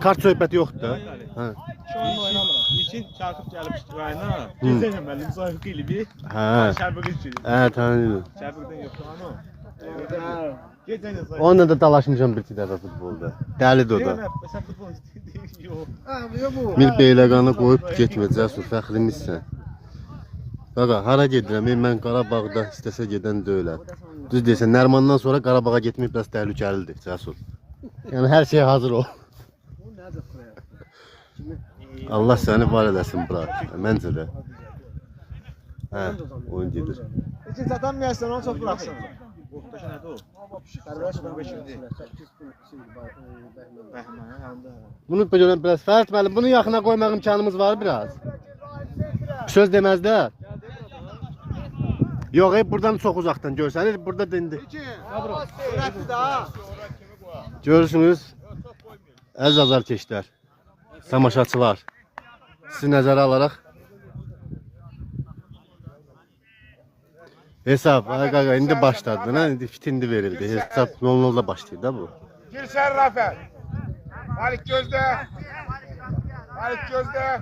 kart söhbəti yoxdur da. Hə. Şu an oynamıram. Niçin Şakip gəlib rayona? Gözlə müəllim Zahir Qilibi. Hə. Şərbə keçir. Hə, tanıyırım. Şərbədən yoxdur ano. Gecən Zahir. Onunla da dalaşmışam bir iki dəfə futbolda. Dəlidir o da. Sən futbol istəyirsən. Yox. Bir beyləqanı qoyub getməyəcəksən, fəxrimizsən. Qaqa, hara gedirəm? Mən Qarabağda istəsə gedən deyiləm. Düz deyirsən, Nərmandan sonra Qarabağa getmək biraz təhlükəlidir, Cəsur. Yəni hər şey hazır ol. Allah səni var eləsin, bura. Məncə də. Hə, oyun gedir. İkinci atanmayarsan onu çox bıraxsın. Ortaşı nədir o? Qardaş bu 5-dir. Bunu görən biraz Fərid müəllim, bunu yaxına qoymaq imkanımız var biraz. Söz deməzlər. Yox, buradan çox uzaqdan görsənir, burada dindi. Görürsünüz, əziz azarkeşlər, tamaşaçılar, sizi nəzərə alaraq hesab, qaqa, indi başladı, indi fitindi verildi, hesab 0-0'da başlayır da bu. Gir sen Rafer. Malik gözde. Malik gözde.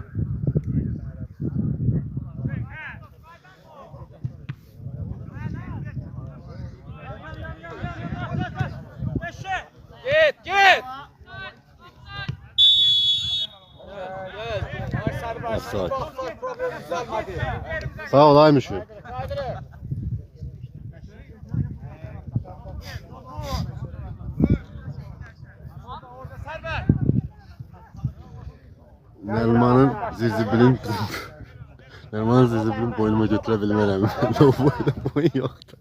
Git. Sağ ol. Sağ ol Aymışım. Nərmanın zizibilin boynuma götürə bilmərəm. O boyda boyun yoxdur.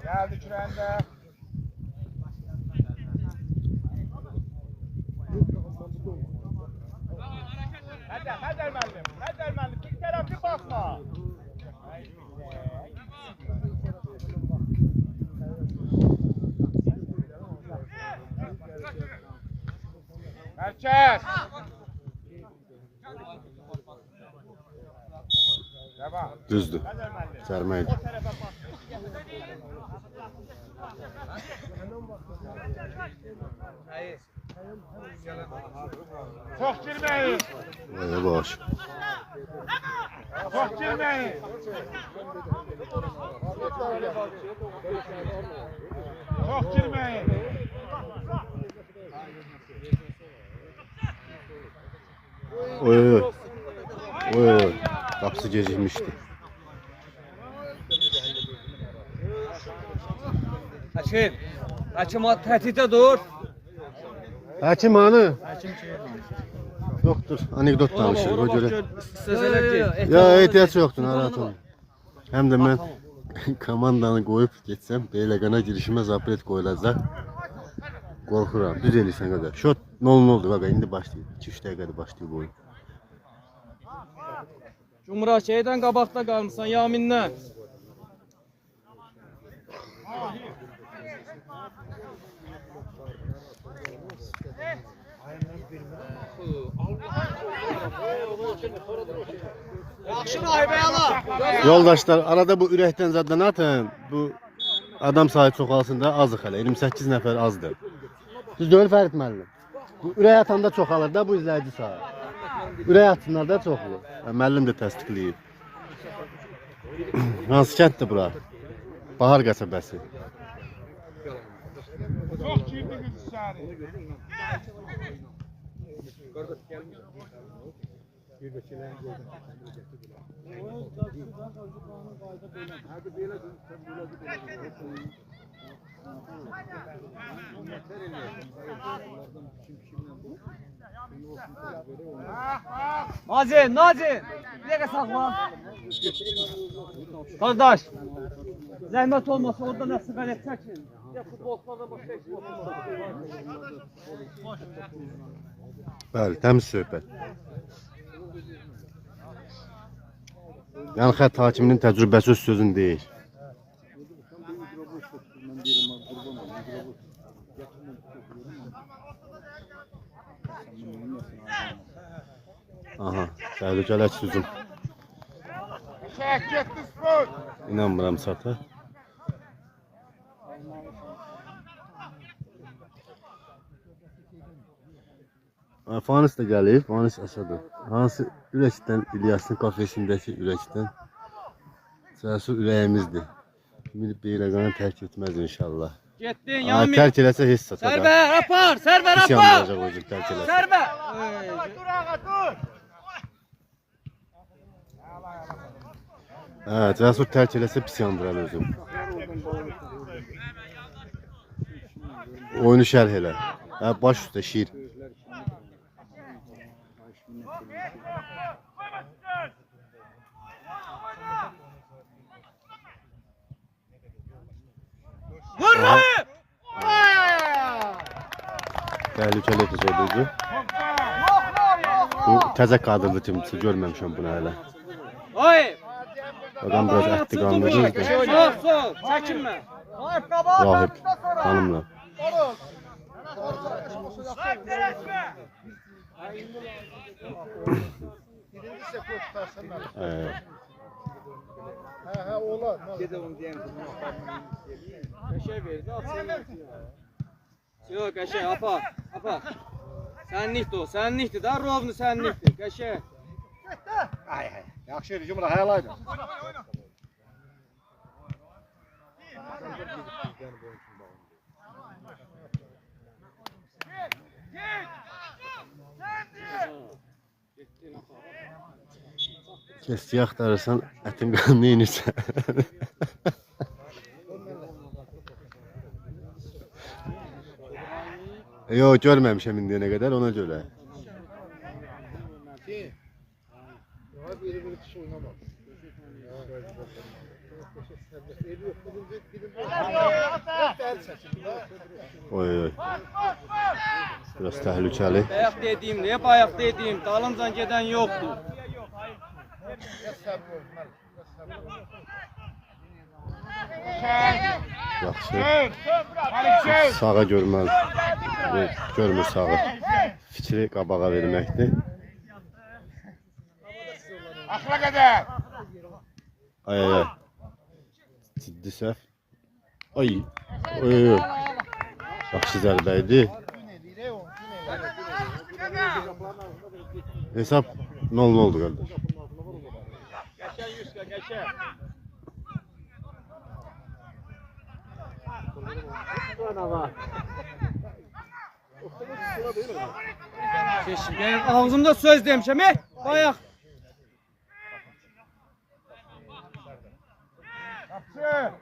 Geldi kürende. Hadi müellim. Hadi müellim. Bir tarafı bakma. Herkes. Devam. Düzdür. Sərməydi. Çok girmeyin. Vay boş. Çok girmeyin. Çok girmeyin. Oy. Qapısı gecikmişdi. Hakim təhdiddə dur. Həkim hanı? Yoxdur, anekdot danışır, o görə. Ya, ehtiyac yoxdur, narahat olun. Həm də mən komandanı qoyub getsəm, beyləqana girişimə zapret qoyulacaq. Qorxuram, düz eləyirsən qaqa. Şot 0-0 oldu qaqa, indi başlayır. 2-3 dəqiqədir başlayıb oyun. Cumhur'a şeydən qabaqda qalmışsan, Yaminlə. Yoldaşlar, arada bu ürəkdən zaddan atın. Bu adam sayı çoxalsın da azıq hələ. 28 nəfər azdır. Düz deyil Fərid müəllim. Bu ürək atanda çoxalır da bu izləyici sayı. Ürək atsınlar da çoxlu. Müəllim də təsdiqləyib. Hansı kənddir bura? Bahar qəsəbəsi. Çok girdiniz içeri. Nazin. Bir dəqiqə saxla. Qardaş, zəhmət olmasa orada nəsə qələt çəkin. Futbolçularda başqa heç Bəli, təmiz söhbət. Yəni xətt hakiminin təcrübəsi öz sözün deyil. Aha, təhlükəli hücum. Çek gitti spor. İnanmıram sata. Fanis də gəlib, Fanis Əsədov. Hansı ürəkdən İlyasın kafesindəki ürəkdən. Cəsur ürəyimizdir. Milli Beyləqanı tərk etməz inşallah. Getdin Yami. Tərk eləsə heç satacaq. Sərvər apar, Sərvər Pis apar. yanmayacaq o cür tərk eləsə. Sərvər. Dur ağa dur. Cəsur tərk eləsə pis yandırar özüm. Oyunu şərh elə. Baş üstə şiir. Vur! Təhlükəli epizoduydu. Bu təzə kadrlı timsi görməmişəm bunu hələ. Oy! Bakalım biraz ətli qanlıdır da. Sol, çəkinmə. Rahip hanımla. Qəşəng verdi, atsın. Yox, qəşəng, apa. Sənlikdir o, sənlikdir da, rovnu sənlikdir, qəşəng. Yaxşı yürüyüşüm bura hayalaydı. Kestiyi axtarırsan ətin qanını inirsən. Yox, görməmişəm indiyənə qədər, ona görə. Oy. Biraz təhlükəli. Bayaq dediyim, niyə bayaq dediyim, dalıncan gedən yoxdur. Yaxşı. Sağa görməli. Görmür sağı. Fikri qabağa verməkdir. Akla kadar. Ay. Ciddi səhv. Ay. Yaxşı zərbə idi. Hesab 0-0 oldu qardaş. Geçen 100 geçen. Ben ağzımda söz demişim, bayaq. Kapsı.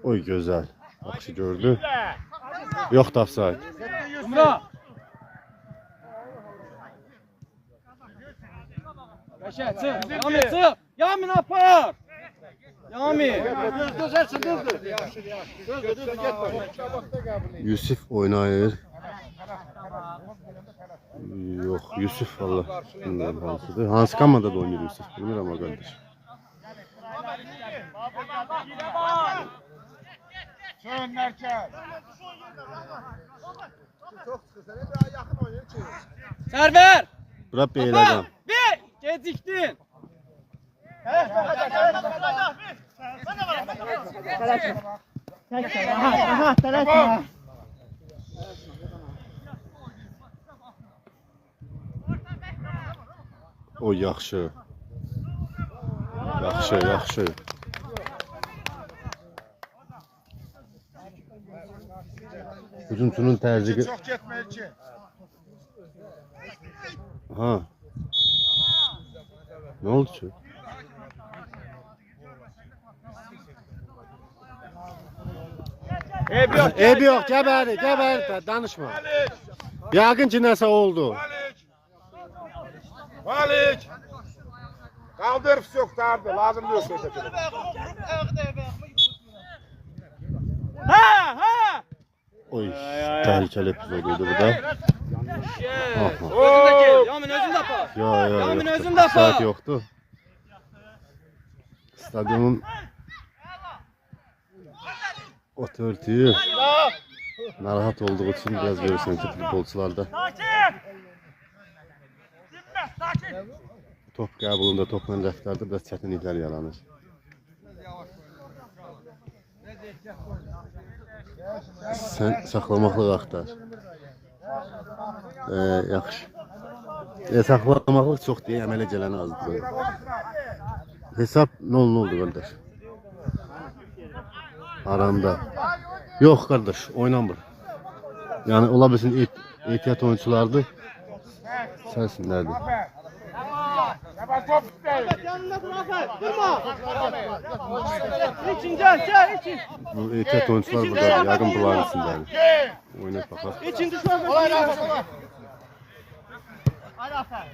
Oy gözəl. Yaxşı gördü. Yox da offside. Umra. Qəşəng, çıx. Yami, çıx. Yamin apar. Yami. Düzelsin düzdür. Düzdür gitme. Yusuf oynayır. Yox, Yusuf valla. Bilmirəm hansıdır. Hansı komandada oynayır Yusuf? Bilmirəm o qardaş. Sön merkez. Sərvər. Bura Beyləqan. Bir. Gecikdin. O yaxşı. Yaxşı. Hücumçunun tərcihi. Çok gitme için. Ha. Ne oldu ki? Eybi yox, gəbər, danışma. Yaqın ki nəsə oldu. Valik. Kaldır yok dardı. Lazım diyor söz. Ha. Oy, təhlükəli epizoduydu bu da. Özün də gel. Yamin özün də apar. Yamin özün də apar. Saat yoxdur. Stadionun otoriteyi narahat olduğu için biraz görürsən ki futbolçularda. top qəbulunda, topla rəftarda biraz çətinliklər yaranır. Sən saxlamaqlıq axtar. Yaxşı. Saxlamaqlıq çox deyə əmələ gələn azdır. Hesab 0-0'dur qardaş. Aranda. Yox qardaş, oynamır. Yəni ola bilsin ehtiyat oyunçulardır. Sənsinlərdir. Yanında dur Afer. Durma. İçin gel için. Bu ehtiyat oyuncular burada. Yaqın bunların içindədir. Oynayıb baxaq. İçin düşman. Hadi Afer.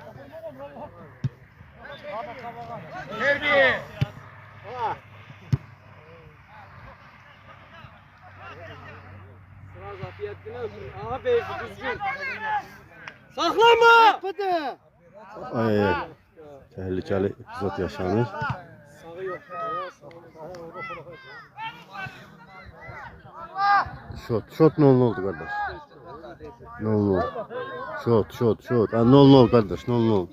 Terbiye. Sıra Zafiyettin'e ötür. Abi düzgün. Saklama. Fıdı. Ay. Təhlükəli epizod yaşanır. Sağı yok. Şot 0-0'dur qardaş. 0-0. Şot. 0-0 qardaş, 0-0.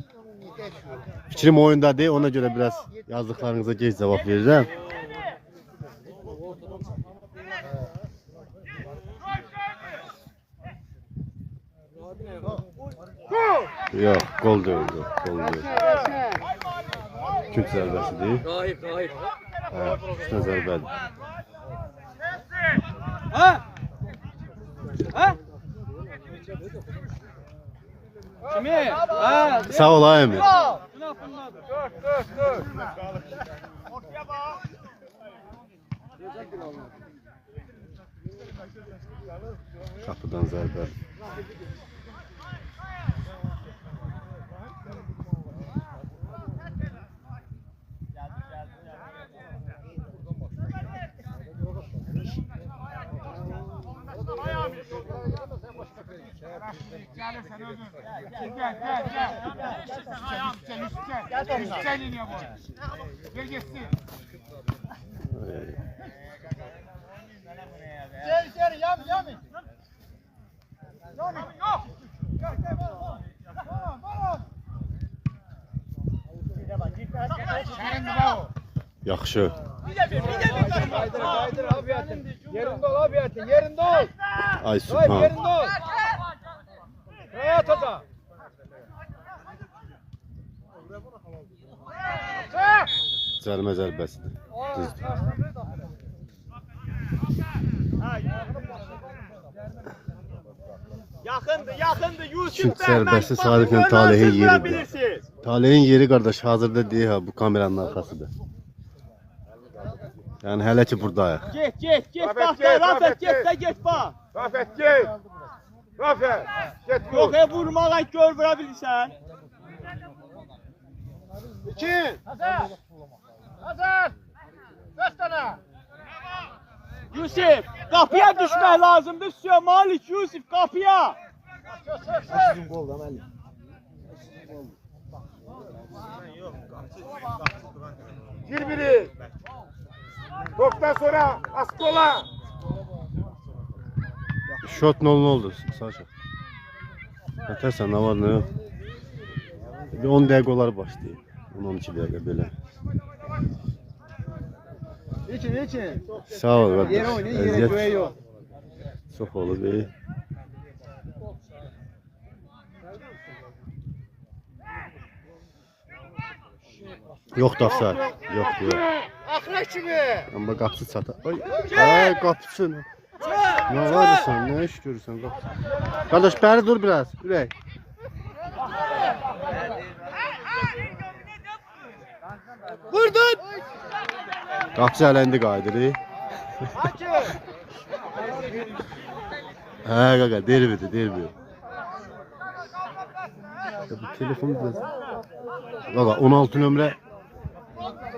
Fikrim oyunda deyil, ona görə biraz yazdıqlarınıza gec cavab verirəm. Yox, gol deyil, gol deyil. Küt zərbəsidir. Rahip. Üstünə zərbədir. Ha? Kimi? Ha? Sağ ol ay Emir. Dur. Ortaya bak. Qapıdan zərbə. Gelirsen öldür. Gel. Yüksel iniyor bu. Gel geçsin. Gel yami. Yami yok. Yaxşı. Kaydır abiyetin. Yerinde ol abiyetin. Yerinde ol. Ay Sübhan. Yerinde ol. Rahat ol. Cəlmə zərbəsidir. Düzdür. Yakındı Yusuf Küt zərbəsi Salihlə Talehin yeridir. Talehin yeri qardaş hazırda deyil ha, bu kameranın arxasıdır. Yəni hələ ki buradayıq. Get bak da Rafet get bak. Rafet git. Rafet git vur. Yok vurmağa gör vurabilirsen. İki. Hazır. 5 tane. Yusuf kapıya düşmek lazımdı. Süre Malik Yusuf kapıya. Gir biri. Toptan sonra Askola. Şot 0-0'dur Saşa. Yatərsən nə var nə yox. Bir 10 dəqiqə olar başlayıb. 10-12 dəqiqə belə. İçin. Sağ ol qardaş. Yere oynayın göğe yok. Çox olub. Yox da offside. Yox. Axıra kimi. Amma qapısı çata. Ay qapısı. Nə var sən? Nə iş görürsən qapısı? Qardaş bəri dur biraz. Ürək. Vurdun. Qapısı hələ indi qayıdır. Hə qaqa, derbi. Bu telefon biraz. Qaqa 16 nömrə.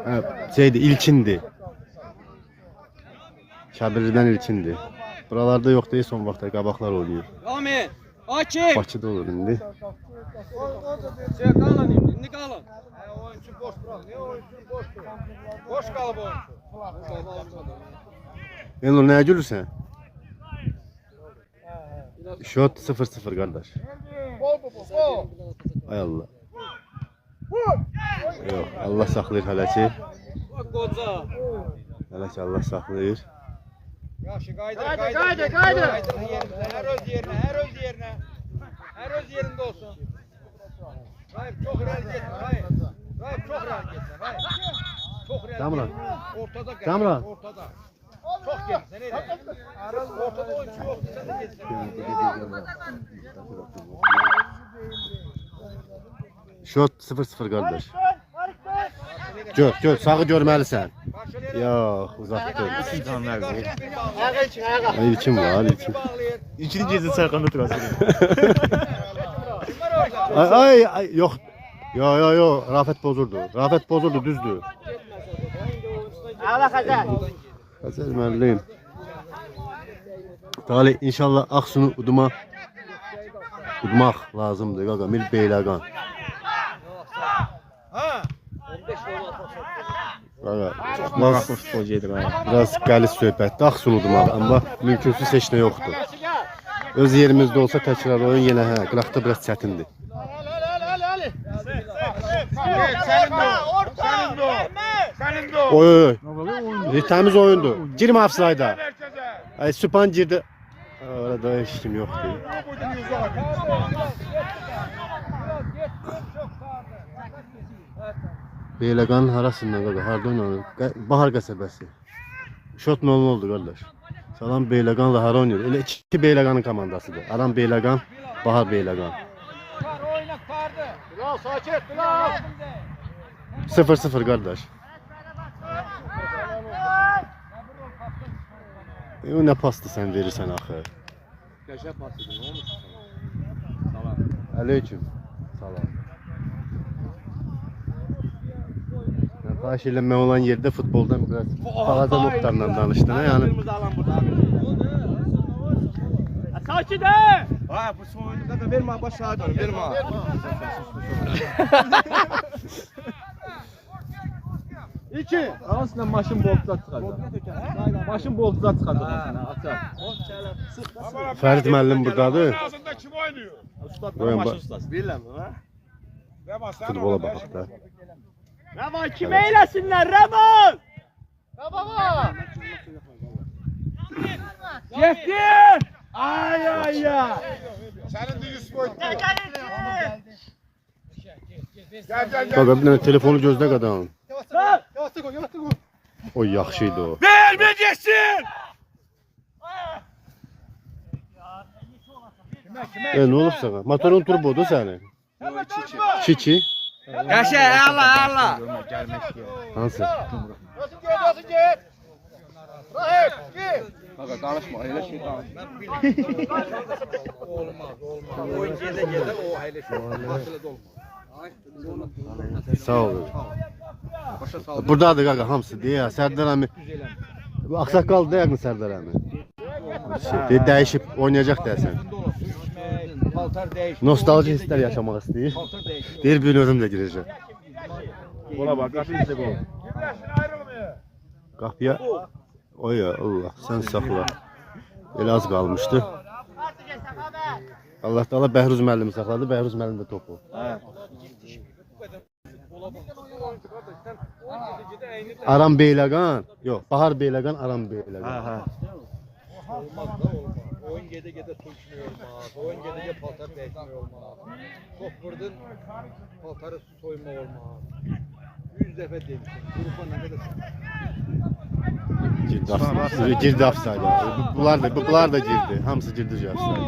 Hə, şeydi, ilkindir. Kəbirlidən ilkindir. Buralarda yox deyil, son vaxtda qabaqlar oynayır. Rami. Hakim. Bakıda olur indi. Kalın indi kalın. Oyuncu boş bırak. Ne oyuncu boş bırak. Boş kalıb oyuncu. Elnur nəyə gülürsən? Şot 0-0 qardaş. Gol bu. Ay Allah. Vur. Yox, Allah saxlayır hələ ki. Bak qoca. Hələ ki Allah saxlayır. Yaxşı, qaydır. Hər öz yerinə. Hər öz yerində olsun. Raif çox irəli getmə, Raif. Raif çox irəli getmə, Raif. Çox irəli Kamran. getmə. Ortada gəl. Kamran. Ortada. Çox getsən elə. Ortada oyuncu yoxdur, sən də getsən. Şot 0-0 qardaş. Gör, sağı görməlisən. Yox, uzaqdır. İlkin var, ilkin. İkinci gezi çarxanda turası. Ay, yox. Yo, Rafət pozurdu, düzdür. Ala Xəzər. Xəzər müəllim. Talih, inşallah Ağsunu udmaq lazımdır, qaqa, Mil Beyləqan. Ha? Qaqa, Mağafı futbol gedir ha. biraz qəliz söhbətdir, Ağsunu udmaq, amma mümkünsüz heç nə yoxdur. Öz yerimizdə olsa təkrar oyun yenə qıraqda biraz çətindir. Oy, təmiz oyundur. Girmə offside-a. Ay, Süpan girdi. Orada heç kim yoxdur. Beyləqanın harasından qaqa, harda oynanır? Bahar qəsəbəsi. Şot 0 oldu qardaş. Salam Beyləqanla hara oynayır? Elə iki Beyləqanın komandasıdır. Aram Beyləqan, Bahar Beyləqan. Bilal, sakit, Bilal. 0-0 qardaş. O nə pastı sən verirsən axı? Qəşəng pasıdır, nə olmuş? Aleyküm. Salam. Xahiş edirəm, mən olan yerdə futboldan biraz balaca Muxtarla danışdın, yəni. Sakit Ha, bu son oyunda da vermə, baş sağa dön, vermə. İki. Ağasıyla maşın boltda çıxacaq. Maşın boltda çıxacaq sənə, açar. Fərid müəllim burdadır. Ağzında kim oynuyor? Qoyun, Maşın ustası, bilirəm ha? Rəvan, sən futbola ona baxaq da. Rəvan kim eyləsinlər, Rəvan? Getdi! Ay! Sənin də 100 boyut. Gəl. Qaqa, bir dənə telefonu gözlə qadağın. O yaxşıydı o. Verməyəcəksin! Nə olub sana? Motorun turbodur sənin. Çiki. Qəşə, əla. Hansı? Nasıl get? Rahip, git. Qaqa, danışma, elə şey danışma. Olmaz. Oyun gedə o elə şey. Masələ olmaz. Sağ ol. Buradadır qaqa, hamısı deyə. Sərdar əmi. Bu Ağsaqqal deyəqmi Sərdar əmi? Dəyişib, oynayacaq deyəsən. Paltar dəyişir. Nostalji hisslər yaşamaq istəyir. Paltar dəyişir. Deyir, bir özüm də girəcək. Ola bax, qapı bizə qol. Qapıya. Oy Allah, sən saxla. Elə az qalmışdı. Allah da Allah Bəhruz müəllimi saxladı. Bəhruz müəllim də topu. Aram Beyləqan. Yox, Bahar Beyləqan, Aram Beyləqan. Ha. Olmaz da olmaz. Oyun gedə tökmüyor olmaz. Oyun gedə paltar dəyişmiyor olmaz. Top vurdun, paltarı soyma olmaz. 100 dəfə demişim. Qrupa nə qədər Girdi offside. Bunlar da girdi. Hamısı girdi offside.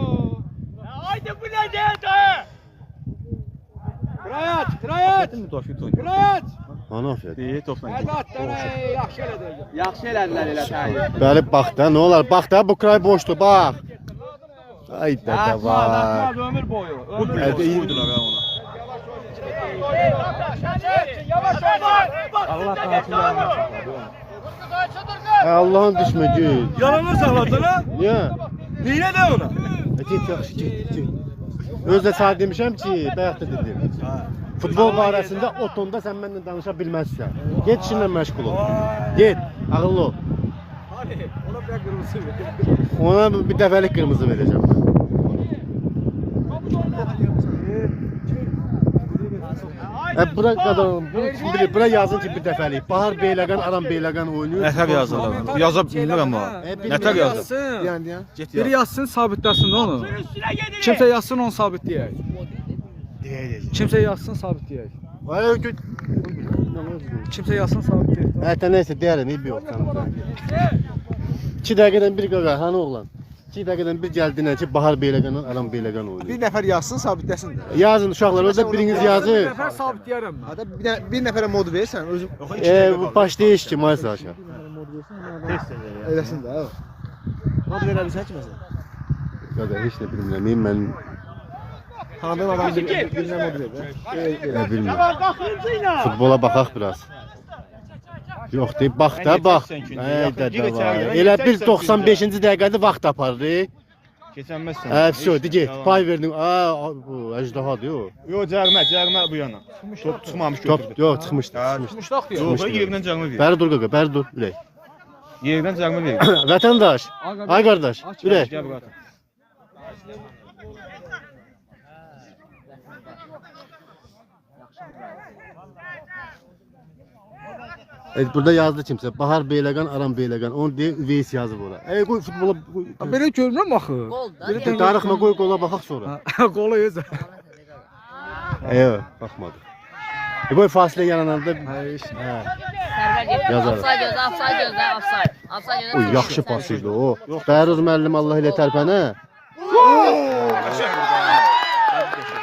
Haydi bu nə deyəcək? Qirayət! Qirayət! Hanafiyat. Deyir, topla. Əlbəttə, yaxşı elədilər. Yaxşı elədilər elə təyin. Bəli, bax da, nə olar? Bax da, bu kray boşdur, bax. Ay dədə var. Ömür boyu. Uydular ha ona. Yavaş oynar! Allah qatillərini Allah'ın düşmə, gül. Yalanı saxladın ha? Niyə? Neyə də ona? Get yaxşı, get. Özdə sağ demişəm ki, bayaq da dedim. Futbol barəsində o tonda sən mənlə danışa bilməzsən. Get işinlə məşğul ol. Get, ağıllı ol. Ona bir qırmızı ver. Ona bir dəfəlik qırmızı verəcəm. Hep bura qadağım. Bunu bilir. Bura yazın ki bir dəfəlik. Bahar Beyləqan, Aram Beyləqan oynayır. Nətər yazırlar? Yaza bilmirəm ha. Nətər yazır? Yazsın. Get Biri yazsın, sabitləsin də onu. Kimsə yazsın, onu sabitləyək. Kimsə yazsın, sabitləyək. Ay gül. Kimsə yazsın, sabitləyək. Hətta nəysə deyərəm, bir yox. 2 dəqiqədən bir qaqa, hanı oğlan? 2 dəqiqədən bir gəldinə ki, Bahar Beyləqanla Aram Beyləqan oynayır. Bir nəfər yazsın, sabitləsin də. Yazın uşaqlar, özdə biriniz yazın. Bir nəfər sabitləyərəm mən. Hada bir nəfərə mod versən, özüm Bu başlayış ki, Mayıs aşağı. eləsin də. Mod verə bilsən ki məsələn. Qaqa, heç nə bilmirəm, mən Tanıdığın adam birinə mod ver də. nə bilmirəm. Futbola baxaq biraz. Yox, deyib, bax da, bax. Elə bir 95-ci dəqiqədə vaxt apardı. Keçənməzsən. Vəsə, digə, pay verdin. Bu əjdahadır o. Yox, cərimə bu yana. Top çıxmamış Top, götürdü. yox, çıxmışdı. Muştaq deyir. Yox, yerindən cərimə verir. Bəri dur qaqa, bəri dur, ürək. Yerindən cərimə verir. Vətəndaş, ay qardaş, ürək. Gəl bura. Burada yazdı kimsə, Bahar Beyləqan, Aram Beyləqan. Onu deyir, Üveys yazıb ora. Qoy futbola, Belə görmürəm axı. darıxma, qoy qola baxaq sonra. Qolu öz. Yox, baxmadı. Qoy fasilə yarananda, yazar. Offside gözlə, offside gözlə, offside. Offside gözlə. Oy, yaxşı pas idi o. Bəhruz müəllim Allah ilə tərpənə.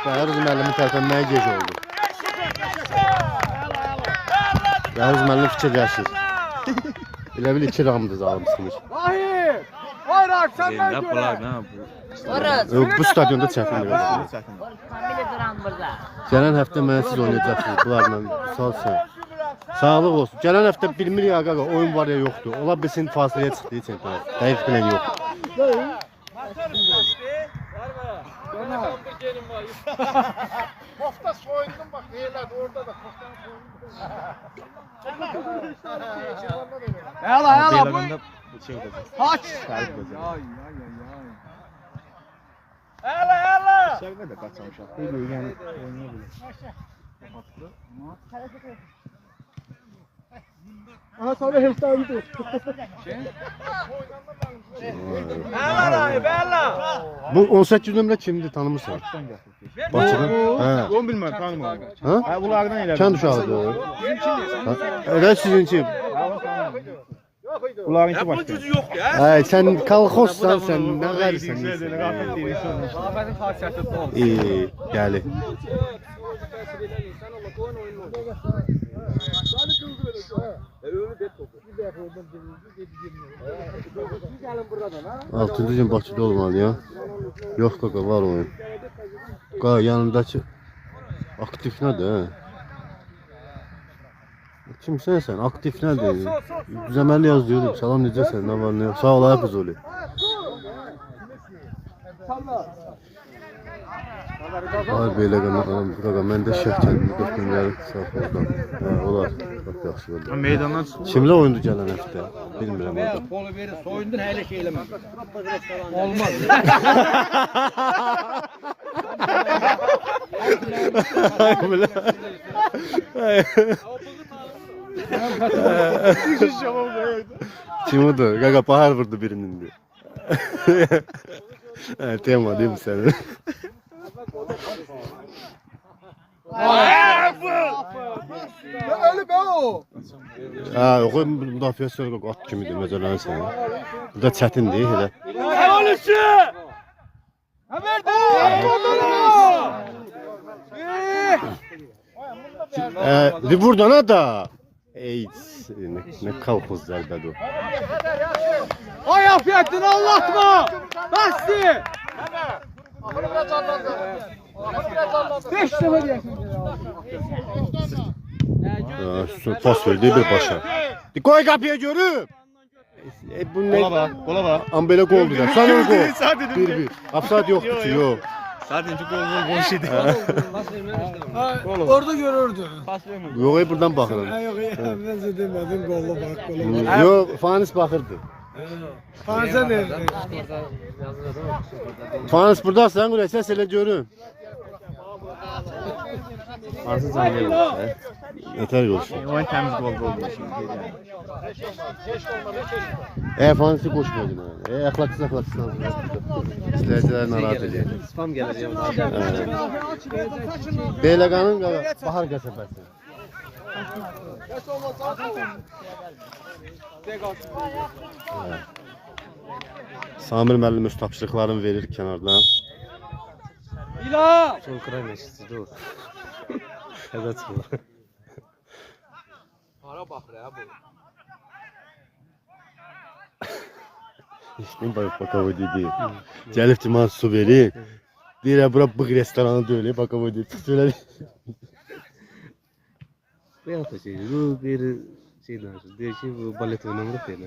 Bəhruz müəllimin tərpənməyə gec oldu. Bəhruz müəllim fikirləşir. Elə bil 2 ramdı zalım sıxmış. Vahir! Bayrak səndən Nə görə. bunlar, nə bu? Oruz. Bu stadionda çətindir. Kamil duran burada. Gələn həftə mən siz oynayacaqsınız bunlarla. Sağ olsun. Sağlıq olsun. Gələn həftə bilmirik ya qaqa, oyun var ya yoxdur. Ola bilsin fasiləyə çıxdığı çempionat. Dəqiq bilən yox. Kofta soyundum bak neyler orada da koftanın Yala yala bu. Beyləqanda şey olacaq. Haç. Şərif olacaq. Ay ay ay. Şərifə də qaçamışam. Yəni oynaya bilir. Aha sonra hesabı dur. Bu 18 nömrə kimdir, tanımırsan? Bakıdan. Hə. Onu bilmirəm, tanımıram. Hə? Hə, bunlardan elə. Kənd uşağıdır o. Elə sizinki. Bunlarınki başqa. Ay sən kolxozsan, sən nə qərisən? Afətin xasiyyəti bu. Gəli. Altıncı gün Bakıda olmalı ya. Yox qaqa, var oyun. Qaqa yanındakı aktif nədir? Hə? Kimsən sən? Aktif nədir? Düzəməli yaz diyordum. Salam necəsən? Nə var nə yox? Sağ ol ay qız oli. Ay belə qanam qaqa mən də şəhkəndə götürməyəm sağ oldan. Hə, olar. Bax yaxşı oldu. Meydandan çıxır. Kimlə oyundu gələn həftə? Bilmirəm orada. Polu verir, soyundun hələ şey eləmə. Olmaz. Kim odur? Qaqa Bahar vurdu birinin de. Hə, tema değil mi sənin? Ölü be o. Hə, yox, müdafiəsi at kimidir, məcəllərin səni. Bu da çətindir, elə. Ölüsü! Haberdi! Buradan da. Ey, nə kolxoz zərbədir o. Ay afiyetini anlatma! Basti! 5 defa diyorsun. Pas verdi bir başa. Koy qapıya görüb. Bu nə? Qola bax. Am belə qoldur ya. Sən o qol. 1-1. Offside yoxdur ki, yox. Sadəcə gol boş idi. Orada görürdü. Yox, buradan baxıram. Yok, ben size demedim golla bak golla. Yox, Fanis baxırdı. Fansa nerede? Fanis burdasan, sən elə görüm. Hansı canlı olursa. Nətər qoşur? Oyun təmiz gol olmuş şimdi. Fansi qoşmadı mənə. Əxlaqsız. İzləyicilər narahat edir. Spam gəlir ya. Beyləqanın Bahar qəsəbəsi. Samir müəllim öz tapşırıqlarını verir kənardan. Sol kıray meşqçisi dur. Hədə çıxır. Ara baxır ha bu. İşte bakava dedi. Gəlib ki, mən su verir. Deyir, bura bığ restoranı deyil, bakava dedi. Söylədi. Bu yaptı şey. Bu bir şey danışır. Diyor ki bu balet oynamırıq deyil.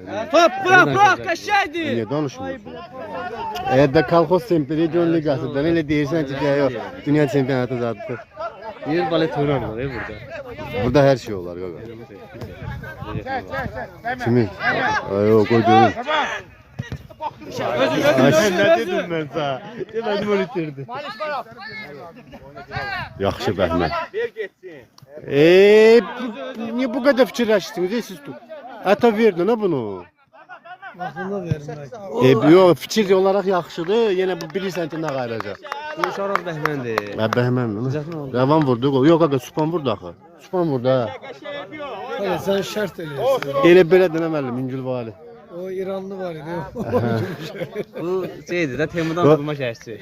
Bırak qəşəngdir. Niyə danışmıyorsun? Eğer de kolxoz semtleri gönlü qasıdan elə deyirsən ki, yox, dünya çempionatı zadıdır. Bir balet oynamırıq burada. Burada her şey olar, qaqa. Kimin? Ay, o qoy deyil. Ay, nə dedim mən sənə? Demədim onu itirdi. Yaxşı Bəhmət. Ver getsin. Niye bu kadar fikirləşdiniz, siz tut? Ata verdin ha bunu. Vaxtında vermək. Yox, fikir olaraq yaxşıdır. Yenə bu bilirsən ki, nə qayıracaq. Bu Şaraz Bəhməndir. Bəhmən mi? Rəvan vurdu. Yox, qaqa, Supan vurdu axı. Supan vurdu ha. Hələ sən şərt eləyirsən. Elə belə denə müəllim, İngil vali. O İranlı var idi. Bu şeydir də Temudan bulma şəhərçi.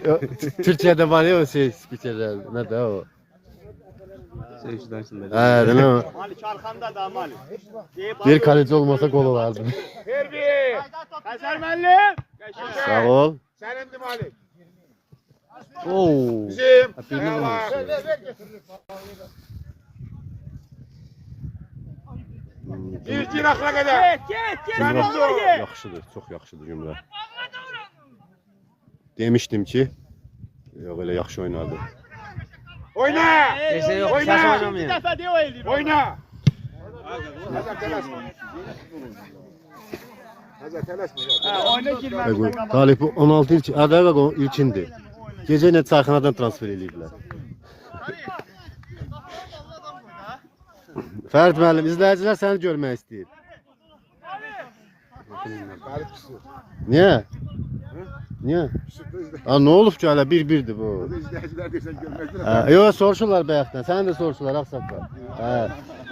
Türkiyədə var ya o şey spikerlər. Nədir o? Söyüşdən şimdi. Denə o. Malik arkanda da Malik. Bir kaleci olmasa gol olardı. Ver bir. Hasan müəllim. Sağ ol. Sənindir Malik. Oo. Bizim. Birini vurmuş. Bir cinaqla qədər. Yaxşıdır, çox yaxşıdır Gümrah. Demişdim ki, yox elə yaxşı oynadı. Oyna. Neyse yok, Oyna. səs oynamayın. Oyna. Hazır tələsmə. Hazır tələsmə. Oyna girməmiş. Talip bu 16 ilk, Adağa ilkindir. Gecə ilə çayxanadan transfer eləyiblər. Fərid müəllim, izləyicilər səni görmək istəyir. Niyə? Niyə? Nə olub ki, hələ 1-1'dir bu. İzləyicilər deyirsən görməkdir. Yox, soruşurlar bayaqdan, səni də soruşurlar, Ağsaqqal.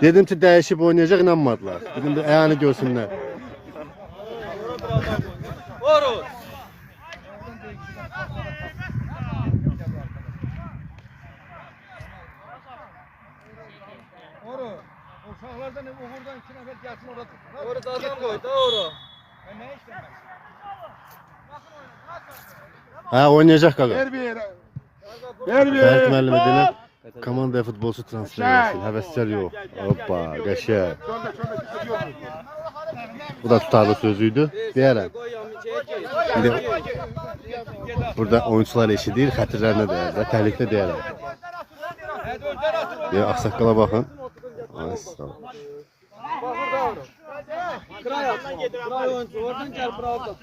Dedim ki, dəyişib oynayacaq, inanmadılar. Dedim, ayağını görsünlər. Vurur. Uşaqlardan uğurdan 2 nəfər gəlsin orada. Orada adam qoy, doğru. Nə işləmək? Oynayacaq qaqa. Ver bir. Fərid müəllimə denən komandaya futbolçu transfer etsin, həvəskar yox. Hoppa, qəşəng. Bu da tutarlı sözüydü, deyərəm. İndi burada oyuncular eşidir, xətirlərinə deyərlər, təhlükdə deyərəm. Ağsaqqala baxın. Ay, sağ ol. Kray oyuncu, oradan gəl, bravo.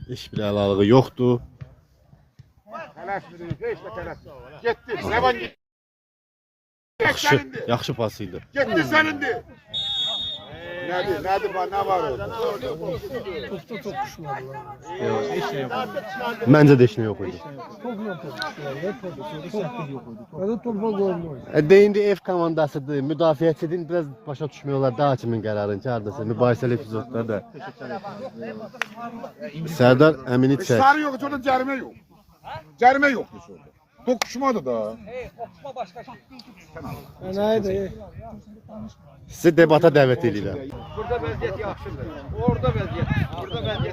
Heç bir əlalığı yoxdur. Tələsmir, heç də tələsmir. Getdi, Rəvan getdi. Yaxşı pas idi. Getdi sənindir. Nədir, nə var orada? Topda toqquşmadılar. Yok, hiç şey yok. Məncə də heç nə yox idi. Topla toqquşmadılar. Hələ topa qoymuyor. İndi ev komandasıdır, müdafiəçidir. Biraz başa düşmüyorlar da hakimin qərarını ki, hardasa mübahisəli epizodlar da. Sərdar Əmini çək. Sarı yox, orada cərimə yox. Cərimə yoxdur orada. Toqquşmadır da. Nəydi? Sizi debata dəvət edirəm. Burada vəziyyət yaxşıdır. Orada vəziyyət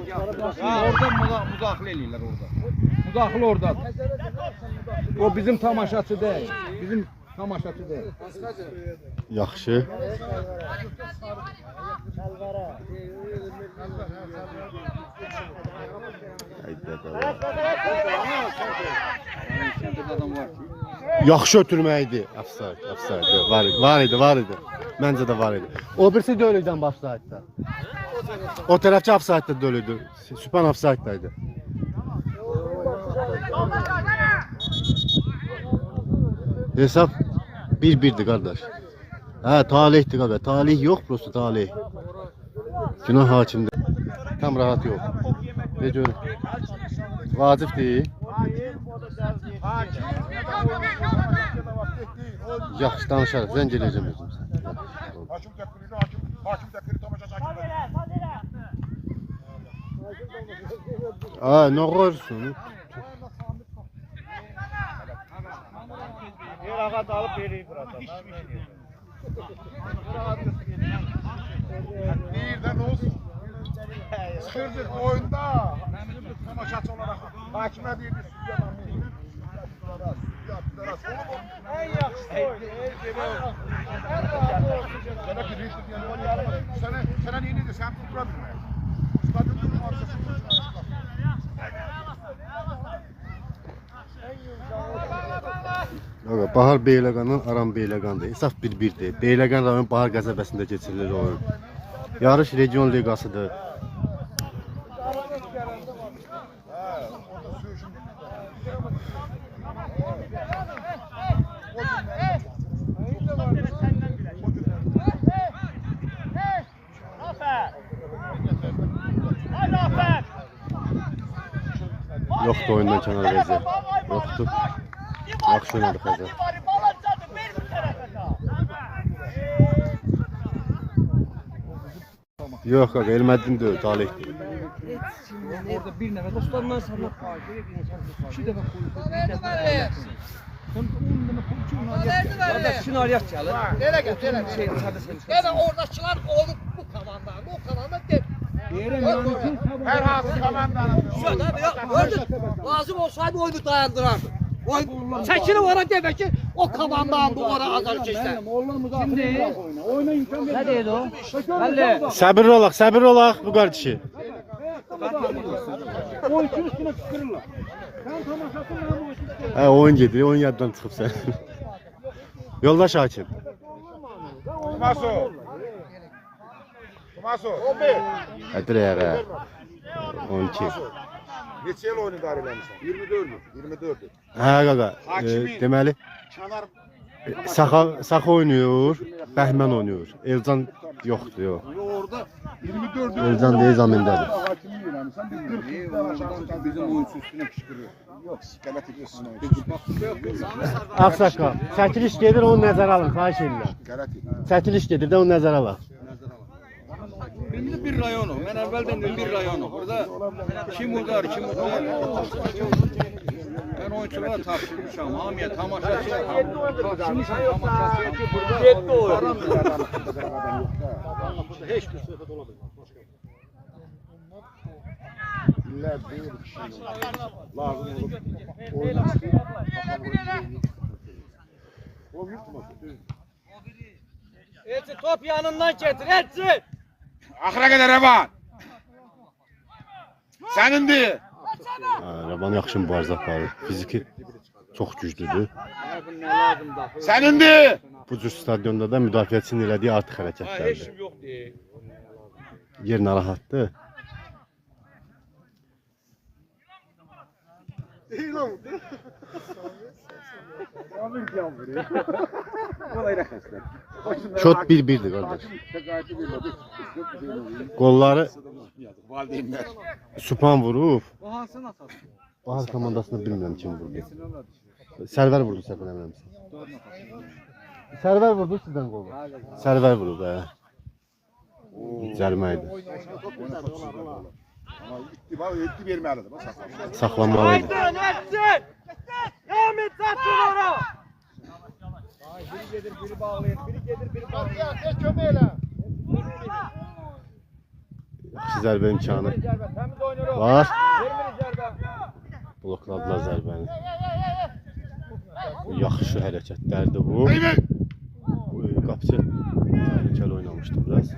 yaxşıdır. Orada müdaxilə eləyirlər orada. Müdaxilə oradadır. O bizim tamaşaçı deyil. Bizim tamaşaçı deyil. Yaxşı. Yaxşı ötürmə idi. Offside. Var idi. Məncə də var idi. O birisi dölükdən başlaydı. O tərəfçi offside-də dölüydü. Süpan offside-daydı. Hesap 1-1'dir qardaş. Hə, talihdir qaqa. Talih yox, prosta talih. Günah hakimdir. Tam rahat yox. Ne gör? Vacib deyil. Yaxşı danışarıq. Zəng eləyəcəm özüm. Hakim təkbiri, hakim təkbiri tamaşa çəkir. Aa, ne qoyursun? Bir ağa dalıp vereyim burada. Birdən olsun. Çıxırdır oyunda. Tamaşaçı olaraq hakimə deyirdi En yaxşı oydu. Sənə neyini sən tutura bilmək. Stadionun ortasında. Qaqa, Bahar Beyləqanın Aram Beyləqandır. Hesab 1-1'dir. Beyləqan rayon Bahar qəsəbəsində keçirilir oyun. Yarış region liqasıdır. Yoxdur oyundan kənar vəziyyət. Yoxdur. Yaxşı oynadı Xəzər. Yox qaqa, Elməddin deyil, Talihdir. Orada bir nəfər dostlarından sana 2 dəfə koydu. Bir dəfə. Son 10 dəfə koydu. Qardaş şunu arayaq gəlir. Nereye gel, nereye gel. Gene oradakiler olup bu kamandan, bu kamandan değil. Hər hansı komandanın. Lazım olsaydı oyunu dayandırardı. Çekini vara demek ki o kamandan bu ara azar geçti. Şimdi ne deyil o? Bəli. Səbirli olaq bu qardaşı. Hə, oyun gedir, oyun yaddan çıxıb sən. Yoldaş hakim. Tumaso. Tumaso. Hədir əyə. 12. Neçə il oyunu idarə eləmişsən? 24-dür. 24-dür. Hə qaqa, deməli Kənar Saxa oynayır, Bəhmən oynayır. Elcan yoxdur, yox. orada 24 Elcan deyil zamindədir. Hakimi eləmişsən. Biz 40 ildən aşağı bizim oyunçu üstünə qışqırır. Yox, qələt edirsən oyunçu. Ağsaqqal, çəkiliş gedir, onu nəzərə alın, xahiş edirəm. Qələt edir. Çəkiliş gedir də onu nəzərə alın. Şimdi bir rayon o. Ben evvelden de bir rayon o. Burada kim udar, kim udar. Ben oyunculara tapşırmışam. Hamiye, tamaşaçı. Tapşırmışam, tamaşaçı. Yetti o. Burada hiçbir söhbət ola bilmez. İllər deyir ki, lazım olub oynasın. O yurtmasın. Elçi top yanından getir, Elçi. Axıra qədər Rəvan. Sənindir. Rəvan yaxşı mübarizə aparır. Fiziki çox güclüdür. Sənindir. Bu cür stadionda da müdafiəçinin elədiyi artıq hərəkətlərdir. Yok değil. Yer narahatdır. Şot 1-1'dir qardaş. Qolları Valideynlər. Supan vurub. O hansını atar? Bahar komandasını bilmirəm kim vurdu. Sərvər vurdu səhv eləmirəmsə. Sərvər vurdu sizdən qolu. Sərvər vurub hə. Cərimə idi. Amma ittiba verməlidir. Saxlanmalıydı. Elçi. Ahmet Sattılara. Biri gelir, biri bağlayır, biri gelir, biri bağlayır. Ya, kömeyle. Yaxşı zərbə imkanı Temiz oynuyor. var. Vermeli zərbə. Blokladılar zərbəni. Yaxşı hərəkətlərdir bu. Qapıcı təhlükəli oynamışdı biraz.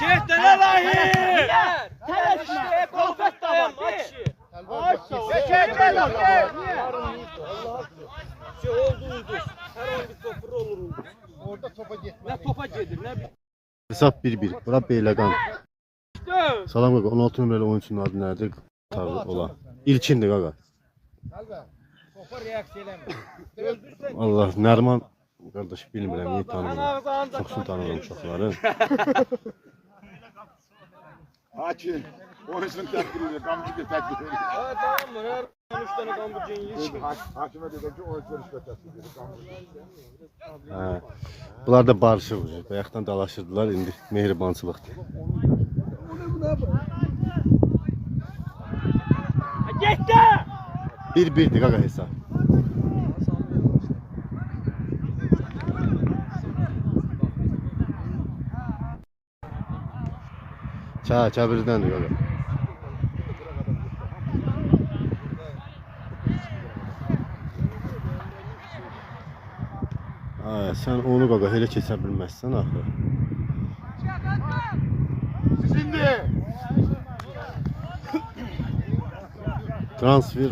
Çehtene lahi! Telaşlı, konfet dayan, açı! Çehtene lahi! Şey olduğuydu, her an bir topur olur. Orada topa gitmez. Ne topa gelir, ne bir... Hesab 1-1. Bura Beyləqan. Salam qaqa, 16 nömrəli oyunçunun adı nədir? Tabii olan. İlkindir qaqa. Topa reaksiya eləmir. Öldürsən. Allah, Nərman qardaş bilmirəm, niyə tanımıram. Çoxsun tanımıram uşaqları. Hakim. Oyuncu'nun takdiriyle Gamcı'da takdir ediyor. Ha tamam mı? Her 3 tane kamburcun yiyiş. Hakime dedi ki oyuncular işte takdir ediyor. Gamcı'da. Hə. Bunlar da barışır. Bayaqdan dalaşırdılar, indi mehribançılıqdır. Getdi! 1-1'dir qaqa hesab. Çabirdən qaqa. Ay, sən onu qaqa elə keçə bilməzsən axı. Şimdi. Transfer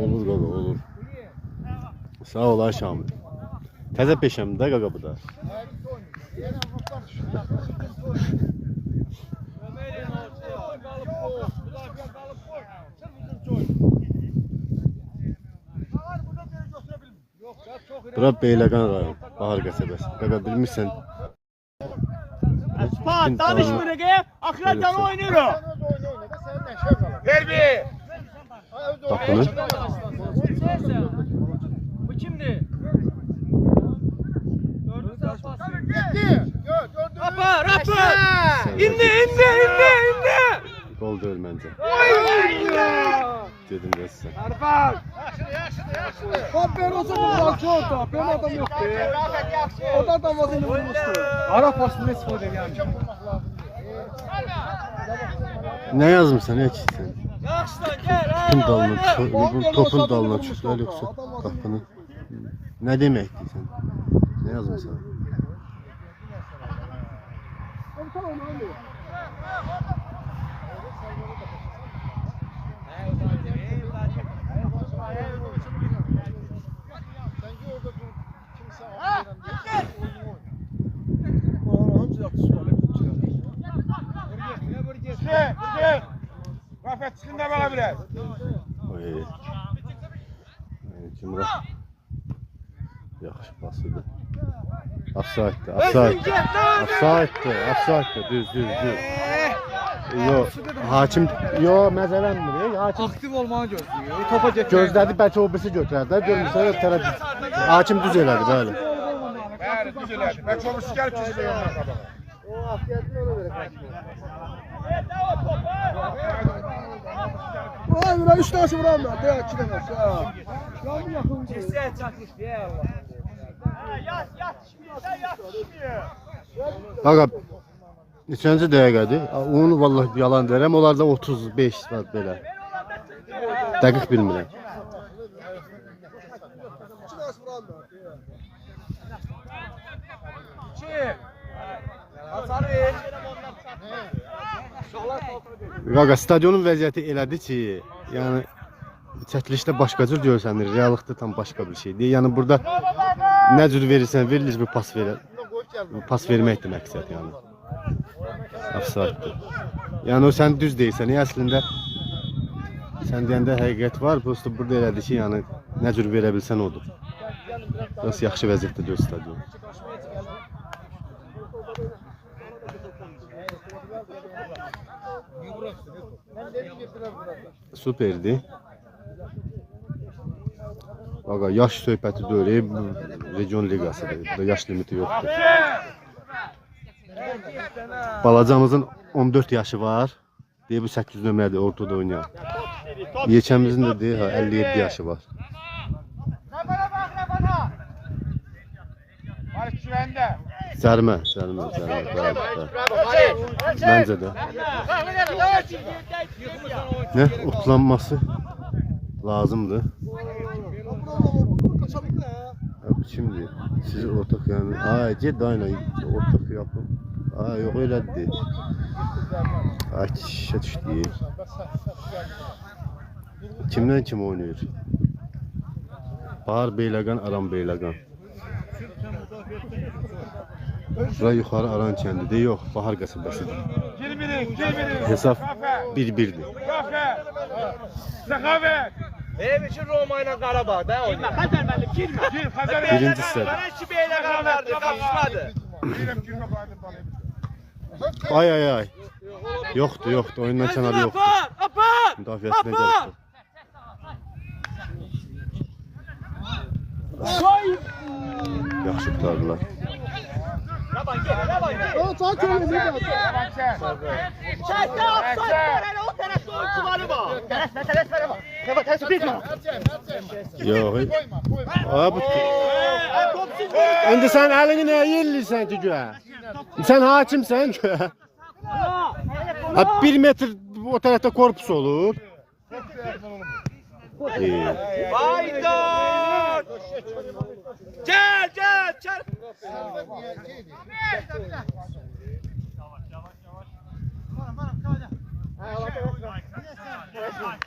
olur qaqa, olur. Sağ ol ay Şamil. Təzə peşəmdə qaqa bu da. Bura Beyləqan rayon, Bahar qəsəbəsi. Qaqa bilmirsən. Spat, danışmırıq axıratdan oynayırıq. Verbi! Qapını. Bu kimdir? Rapa, rapa! İndi! Gol deyil məncə. Dedim də sizə. Arfak! Hop ben o zaman bakıyordu. Ben adam yoktu. O da adam adını bulmuştu. Ara pasını ne sıfır yani. Nə yazmısan, nə keçsən? Yaxşıdan gəl, Topun dalına, topun dalına çıxlar yoxsa qapını. Nə deməkdir sən? Nə yazmısan? Rafet çıkında bana bile. Oy. Kimra? Yaxşı pasıdır. Offside-dir, offside-dir, düz. Yo, hakim, yo məzələnmir, hakim Aktif olmanı gözlüyor. Topa getmeye. gözlədi, bəlkə o birisi götürər də, görmürsən, öz tərəf. Hakim düz elədi, bəli. Bəli, düz elədi. Ben çok şikayet çizdim ondan kabağa. Vay ulan 3 tane vuran var. Dayak 2 tane. Şu yakın. Sen çakıştı ya Allah. Yat şimdi. Qaqa, neçənci dəqiqədir? Onu vallahi yalan deyirəm, onlarda 35 var belə. Dəqiq bilmirəm. 2 tane vuran var. Qaqa, stadionun vəziyyəti elədir ki, yəni çəkilişdə başqa cür görsənir, reallıqda tam başqa bir şeydir. Yəni burada nə cür verirsən, verilir bir pas verər. Pas verməkdir məqsəd yəni. Offside-dir. Yəni o sən düz deyirsən, əslində sən deyəndə həqiqət var, prosta burada elədir ki, yəni nə cür verə bilsən odur. Biraz yaxşı vəziyyətdə deyil stadion. Süperdi. Qaqa, yaş söhbəti deyil, region liqasıdır, burada yaş limiti yoxdur. Balacamızın 14 yaşı var, deyib bu 8 nömrədir, ortada oynayan. Yekəmizin də deyib, 57 yaşı var. Zərmə, məncə də. Nə? Otlanması lazımdır. Şimdi siz ortak yani, ged aynen ortak yapın. Yok öyle değil. Şişe düştü. Kimden kim oynuyor? Bahar Beyləqan, Aram Beyləqan. Şuraya yuxarı Aran kəndidir, yox, Bahar qəsəbəsidir. Hesap 1-1'dir. Ev için Roma ile Qarabağda oynuyor. Xəzər müəllim girmə. Birinci hissədir. Bana işi belə qalırdı, qapışmadı. Ay ay ay. Yoxdur, yoxdur. Oyundan kənar yoxdur. Apar! Müdafiəsinə gəlibdir. Yaxşı tutardılar. Raban gel, Raban gel. O sağ köşeye bir bak. Çəkdə offside var, hələ o tərəfdə oyuncuları var. Tərəf var. Kəvə tərəf bir var. Yox. Abi. İndi sən əlini nəyə yellirsən ki güya? Sən hakimsən güya. 1 metr o tərəfdə korpus olur. Haydar! Gel, gel, gel.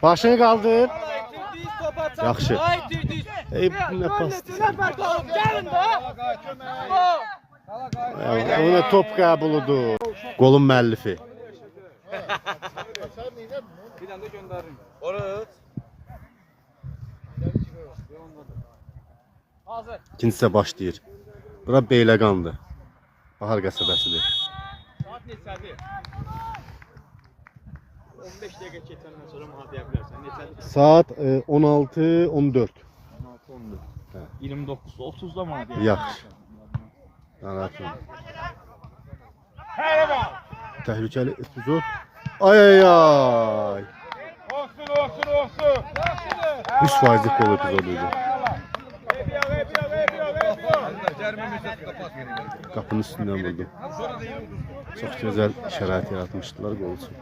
Başını qaldır. Yaxşı. Ey nə pastı. Gəlin də. Ona top qəbuludur. Qolun müəllifi. Bir dənə də göndərin. Orası. İkincisi başlayır. Bura Beyləqandır. Bahar qəsəbəsidir. Saat neçədir? 15 dəqiqə keçəndən sonra mühadiyə bilərsən. Neçədir? Saat 16:14. 29, 30-da mühadiyə. Yaxşı. Narahat olma. Təhlükəli epizod. Ay ay ay. Olsun, olsun, olsun. 100%lik gol epizoduydu. Qapının üstündən vurdu. Çox gözəl şərait yaratmışdılar gol üçün.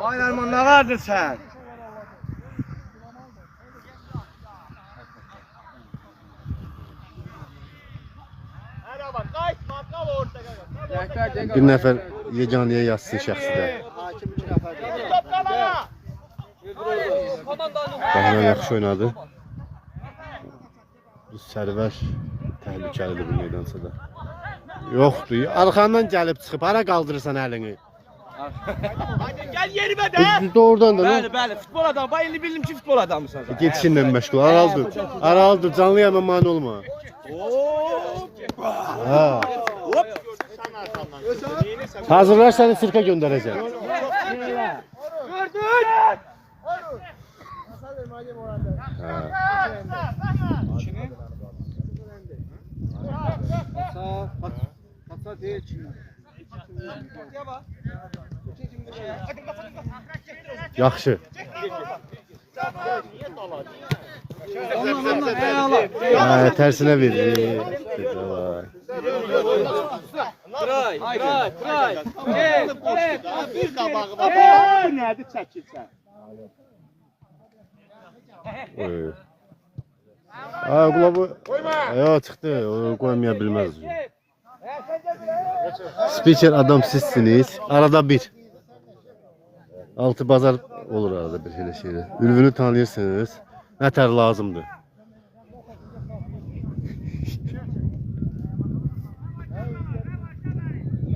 Ay Nərman, nə vardın sən? Nərman, qayıtma, qal orada. Bir nəfər yeganəyə yazsın şəxsidə. Top qalana. Bahar yaxşı oynadı. Bu Sərvər təhlükəlidir bu meydançada. Yoxdur. Arxandan gəlib çıxıb hara qaldırırsan əlini? Gəl yerimə də. Doğrudan da. Bəli, bəli, futbol adamı. Bax indi bildim ki, futbol adamısan sən. Get işinlə məşğul. Araldır. Araldır. Canlı yayına mane olma. Ha. Hazırlar səni sirkə göndərəcəm. Gördün? Hatta değil Çin'e. Yaxşı. Tərsinə ver. Qray. Bir qabağı var. Nədir çəkirsən? Qulabı. Yox, çıxdı. O qoymaya bilməz. Spiker adam sizsiniz. Arada bir. Altı bazar olur arada bir elə şeylər. Ülvünü tanıyırsınız. Nətər lazımdır.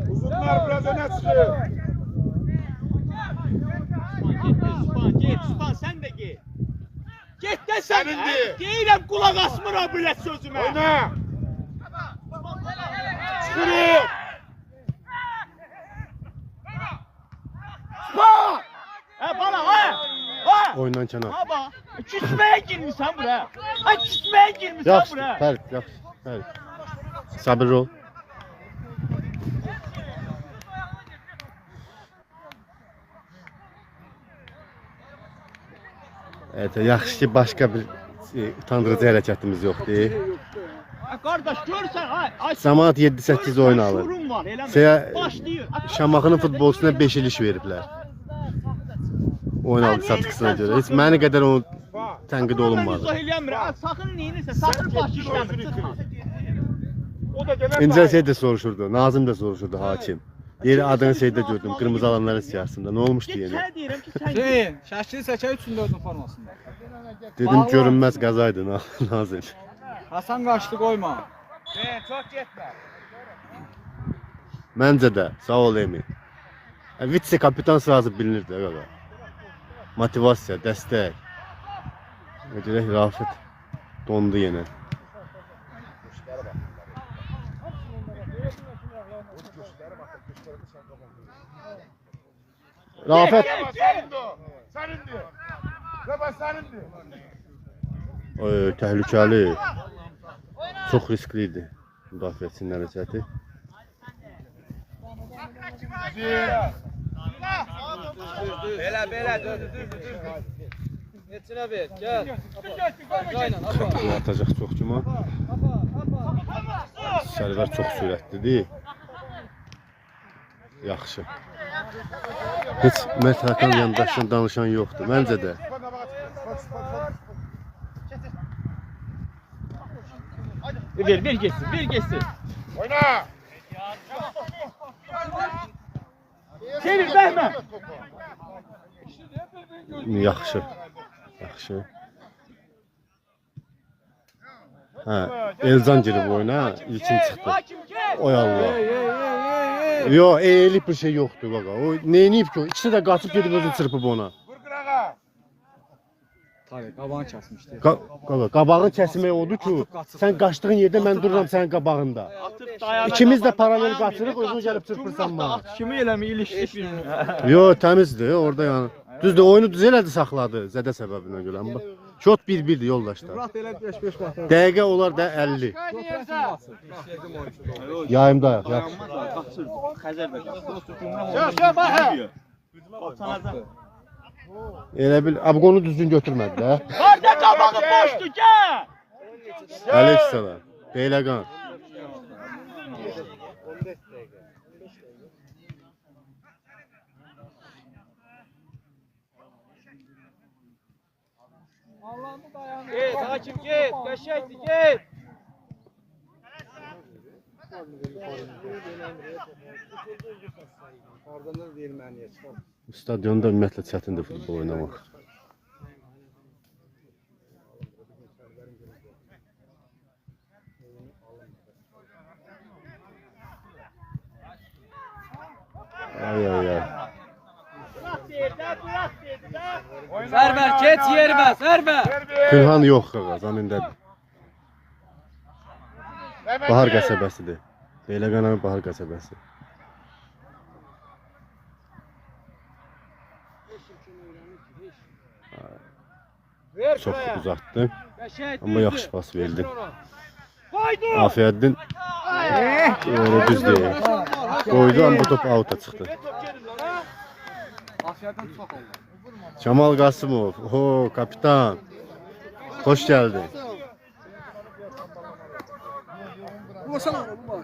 Uzunlar biraz öne çıkıyor. Git, sen de git. Git de sen. Deyirəm kulak asmıram bile sözüme. Oyna. Çıkırıyor. Bak. Bana Oyundan kənar. Baba. Küsmeye girmişsən buraya. Ay küsmeye girmişsən Yaxşı, buraya. Fərid, yaxşı. Fərid. Sabırlı ol. Evet, yaxşı ki başqa bir utandırıcı hərəkətimiz yoxdur. Kardeş görsən ay. Cəmaət 7-8 oyun alır. Şurum var, eləmi? Şeyə Başlayır. Şamaxının futbolçusuna 5 il iş veriblər. Oyun aldı satıqsına görə. Heç məni qədər onu tənqid olunmadı. Mən izah eləmirəm. Sakın neyinirsə, sakın baş işləmir. O da gələn. İncə şey də soruşurdu, Nazım da soruşurdu hakim. Deyir adını şeydə gördüm, qırmızı alanların siyasında. Nə olmuşdu yenə? Sən deyirəm ki, sən Şey, şəkili çəkək 3-4-ün formasında. Dedim görünməz qəzaydı Nazım. Hasan qaçdı qoyma. Çok getmə. Məncə də, sağ ol Emin. Vitse kapitan sırası bilinir də qaqa. Motivasiya, dəstək. Görək Rafet dondu yenə. Rafet təhlükəli. Çox riskli idi müdafiəçinin hərəkəti. Belə, düz. Neçinə ver, gəl. Kapıya atacaq çox cuma. Sərvər çox sürətlidir. Yaxşı. Heç Mert Hakan yandaşdan danışan yoxdur. Məncə də. Ver geçsin. Oyna! Çevir Bəhmə. Yaxşı. Elcan girib oyuna, ilkin çıxdı. Oy Allah. Yo, eğilip bir şey yoxdur qaqa. O neyniyib ki? İkisi də qaçıb gedib özünü çırpıb ona. Tabii qabağını kəsmişdi. Qaqa, qabağın kəsmək odur ki, sən qaçdığın yerdə mən dururam sənin qabağında. İkimiz də paralel qaçırıq, özün gəlib çırpırsan bana. Kimi eləmi ilişdik bilmir. Yo, təmizdir orada yəni. Düzdür, oyunu düz elədi, saxladı zədə səbəbinə görə. Bax, şot 1-1-dir yoldaşlar. Murat elə 5-5 baxır. Dəqiqə olar da 50. Yayımda ayaq, yaxşı. Xəzər də qaçdı. Elə bil, abqonu düzgün götürmədi də. Harda qabağı boşdu gəl. Aleksala, Beyləqan. Git, hakim git, qəşəngdir, git. Stadionda ümumiyyətlə çətindir futbol oynamaq. Ay. Sərvər keç yerimə, Sərvər. Külhan yox qaqa, zamindədir. Bahar qəsəbəsidir. Beyləqan Bahar qəsəbəsi. Çox uzatdı. Amma yaxşı pas verdi. Afiyəddin düz deyil. Qoydu, amma top out'a çıxdı. Afiyatdan çox oldu. Kemal Qasımov, kapitan. Xoş gəldin. Ulaşana bu.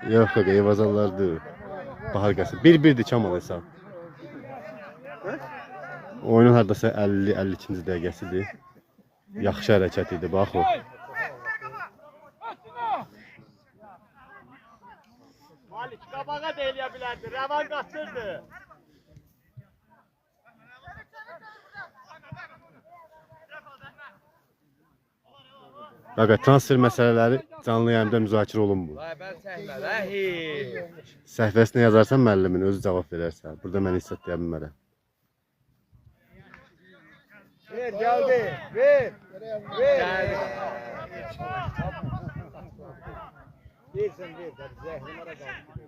Yox qaqa, evazallardır. Bahar qəsəbəsi. 1-1'dir Kemal hesab. Oyunun hardasa 50-52-ci dəqiqəsidir. Yaxşı hərəkət idi, bax o. Malik qabağa da eləyə bilərdi, rəvan qaçırdı. Qaqa, transfer məsələləri canlı yayımda müzakirə olunmur. Səhvəsinə yazarsan müəllimin, özü cavab verərsən. Burada mən hissət deyə bilmərəm. Ver, geldi. Ver. Versin, ver. Zəhrim ara qaldı.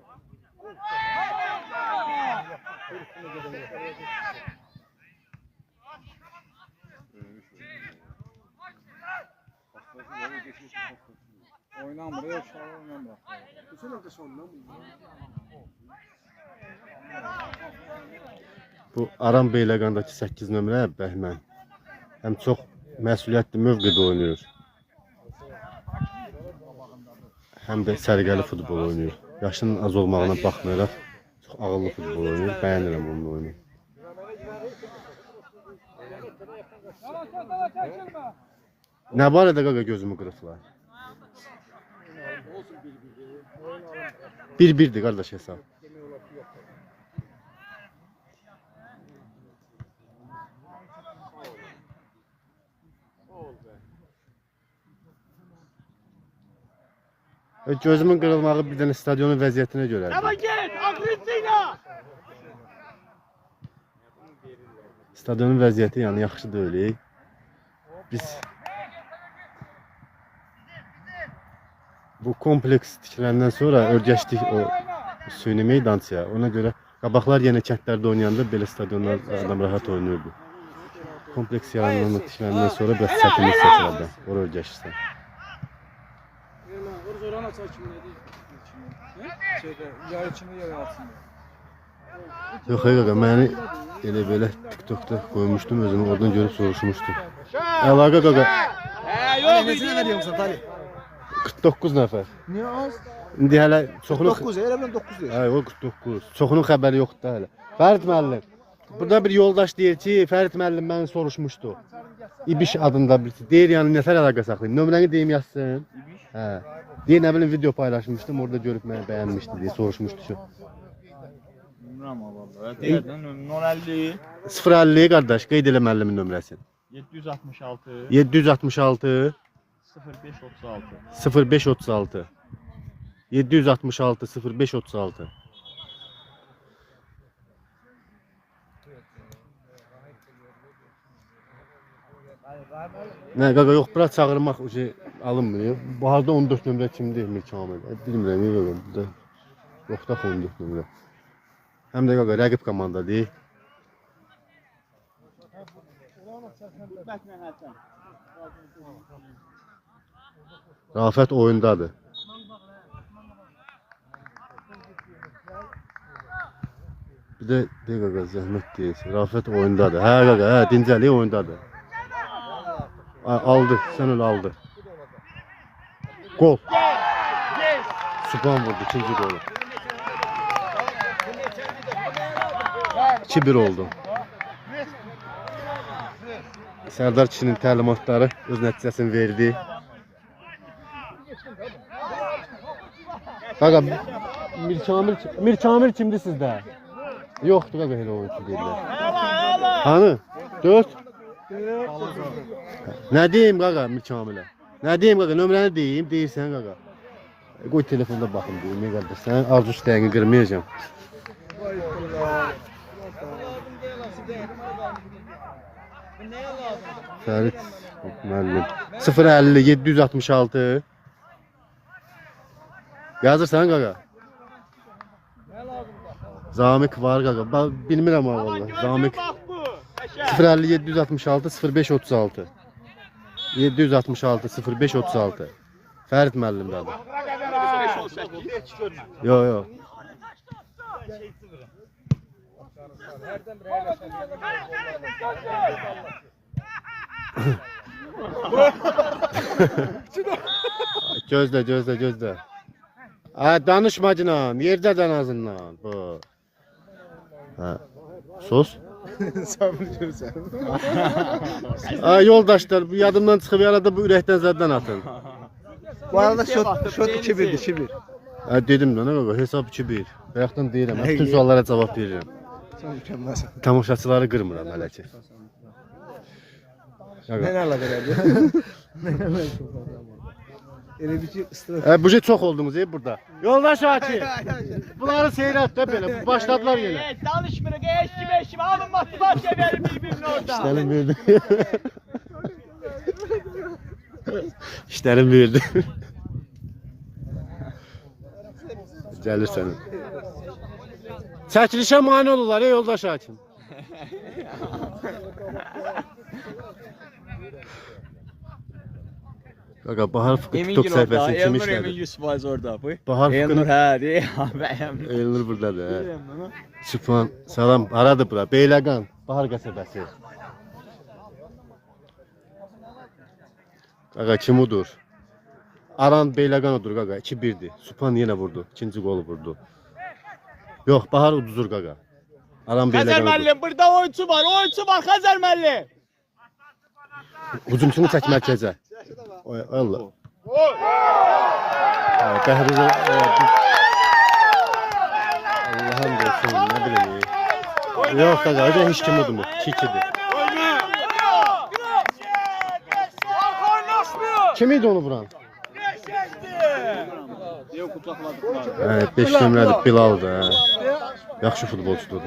Oynamır, uşağı oynamır. Bütün evdə sonundan Bu Aram Beyləqandakı 8 nömrə Bəhmən. Həm çox məsuliyyətli mövqedə oynayır. Həm də sərgəli futbol oynayır. Yaşının az olmağına baxmayaraq çox ağıllı futbol oynayır. Bəyənirəm onun oyunu. Nə barədə qaqa gözümü qırıqlar? 1-1'dir qardaş hesab. Gözümün qırılmağı bir dənə stadionun vəziyyətinə görərdim. Stadionun vəziyyəti yəni yaxşı deyil. Biz bu kompleks tikiləndən sonra örgəşdik o süni meydançaya. Ona görə qabaqlar yenə kəndlərdə oynayanda belə stadionlarda adam rahat oynayırdı. Kompleks yaranandan tikiləndən sonra biraz çətinlik çəkirdi. Ora örgəşirsən. Orana çəkim nədir? Şeydə, yar içində yer altında. Yox, qaqa, məni elə belə TikTokda qoymuşdum, özümü oradan görüb soruşmuşdum. Əlaqə qaqa. Neçə nəfər yığmısan Tali? 49 nəfər. Niyə az? İndi hələ çoxunun 9, elə bilən 9 deyir. Ay, o 49. Çoxunun xəbəri yoxdur da hələ. Fərid müəllim. Burada bir yoldaş deyir ki, Fərid müəllim məni soruşmuşdu. İbiş adında birisi. Deyir yəni nətər əlaqə saxlayım. Nömrəni deyim yazsın. Hə. Deyir nə bilim video paylaşmışdım, orada görüb məni bəyənmişdi deyə soruşmuşdu şu. Bilmirəm valla. Deyirdən 050 050 qardaş, qeyd elə müəllimin nömrəsini. 766 766 0536 0536 766 0536. Nə qaqa yox, bura çağırmaq o şey alınmıyor. Baharda 14 nömrə kimdir Mir Kamil? Bilmirəm, yox burada. Yoxda 14 nömrə. Həm də qaqa rəqib komandadır. Rafət oyundadır. Bir də qaqa zəhmət deyilsin. Rafət oyundadır. Hə qaqa, hə dincəlik oyundadır. Aldı, sen öyle aldı. Gol. Sübhan vurdu ikinci golü. 2-1 oldu. Sərdar kişinin təlimatları öz nəticəsini verdi. Qaqa, Mir Kamil kimdir sizdə? Yoxdur qaqa elə oyuncu deyirlər. Hanı? 4? Nə deyim qaqa Mir Kamilə? Nə deyim qaqa, nömrəni deyim, deyirsən qaqa. Qoy telefonda baxım deyim, nə qardaş, sən arzu istəyini qırmayacağam. Fərid müəllim. 050 766 yazırsan qaqa? Zamik var qaqa. Bilmirəm ha vallahi. Zamik 050 766 0536 766 0536 Fərid müəllimdədir. Yox, yox. Gözlə. Danışma cinan, yerdədən azından. Bu. Hə. Sos? Sabır görsən. Yoldaşlar, bu yadımdan çıxıb arada bu ürəkdən zəddən atın. Bu arada şot 2-1'dir, 2-1. Dedim də, nə qaqa, hesab 2-1. Bayaqdan deyirəm, bütün suallara cavab verirəm. Sən mükəmmelsən. Tamaşaçıları qırmıram hələ ki. Nə əlaqə elədi? Elə bir ki, ıstırak. Bu şey çox oldunuz burada. Yoldaş Haki. Bunları seyret də belə. Başladılar yenə. Danışmırıq, eşkim, alın motivasiya verin bir-birinin orada. İşlərim verdi. İşlərim verdi. Gəlir sənin. Çəkilişə mane olurlar yoldaş Hakim. Qaqa, Bahar Fıqı TikTok səhifəsini kim işlədi? Emin 100% orada bu. Bahar Fıqı'nın... Hə, deyil. Elnur buradadır, hə. Sübhan, salam, haradır bura? Beyləqan, Bahar qəsəbəsi. Qaqa, kim odur? Aran Beyləqan odur, qaqa, 2-1'dir. Sübhan yenə vurdu, ikinci qolu vurdu. Yox, Bahar uduzur, qaqa. Aran Beyləqan odur. Xəzər müəllim, burada oyuncu var, Xəzər müəllim. Hücumçunu çək mərkəzə. Oy, Allah. Bəhruzə... Allah'ım olsun, nə bileyim. Yox, qaqa, ödə heç kim udumur. 2-2'dir. Kim idi onu vuran? 5 nömrəli Bilaldır. Yaxşı futbolçudur.